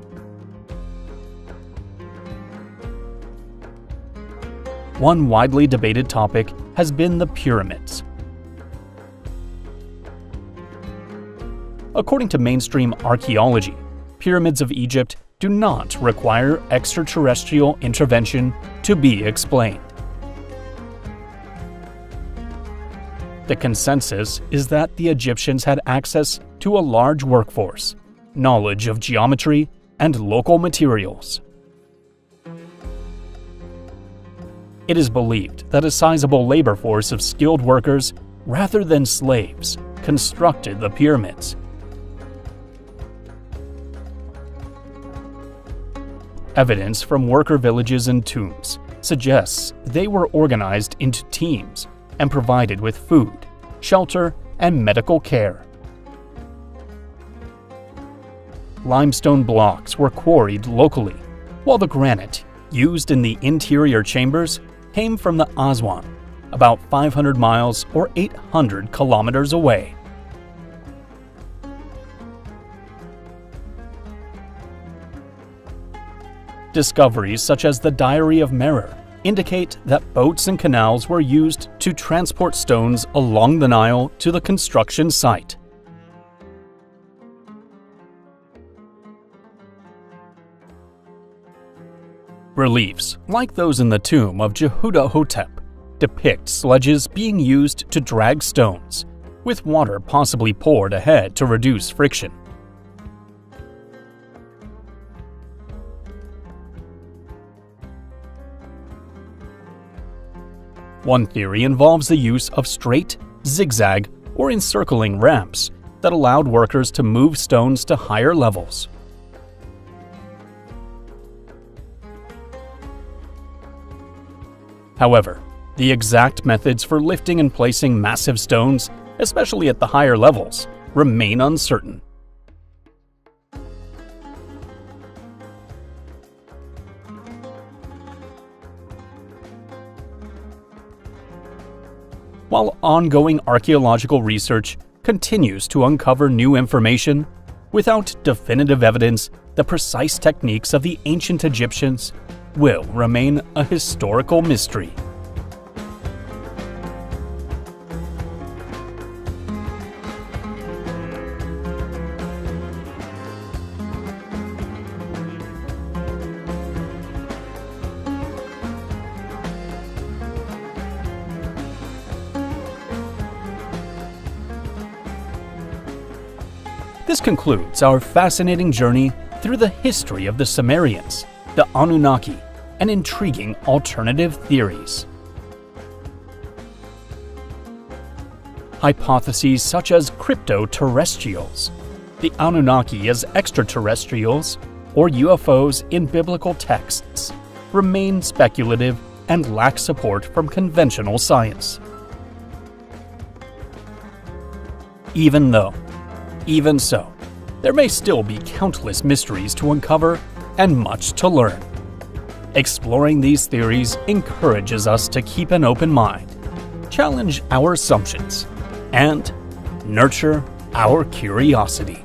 One widely debated topic has been the pyramids. According to mainstream archaeology, pyramids of Egypt do not require extraterrestrial intervention to be explained. The consensus is that the Egyptians had access to a large workforce, knowledge of geometry, and local materials. It is believed that a sizable labor force of skilled workers, rather than slaves, constructed the pyramids. Evidence from worker villages and tombs suggests they were organized into teams and provided with food, shelter, and medical care. Limestone blocks were quarried locally, while the granite used in the interior chambers came from the Aswan, about 500 miles or 800 kilometers away. Discoveries such as the Diary of Merer indicate that boats and canals were used to transport stones along the Nile to the construction site. Reliefs, like those in the tomb of Jehuda-Hotep, depict sledges being used to drag stones, with water possibly poured ahead to reduce friction. One theory involves the use of straight, zigzag, or encircling ramps that allowed workers to move stones to higher levels. However, the exact methods for lifting and placing massive stones, especially at the higher levels, remain uncertain. While ongoing archaeological research continues to uncover new information, without definitive evidence, the precise techniques of the ancient Egyptians will remain a historical mystery. This concludes our fascinating journey through the history of the Sumerians, the Anunnaki, and intriguing alternative theories. Hypotheses such as crypto-terrestrials, the Anunnaki as extraterrestrials, or UFOs in biblical texts remain speculative and lack support from conventional science. Even so, there may still be countless mysteries to uncover and much to learn. Exploring these theories encourages us to keep an open mind, challenge our assumptions, and nurture our curiosity.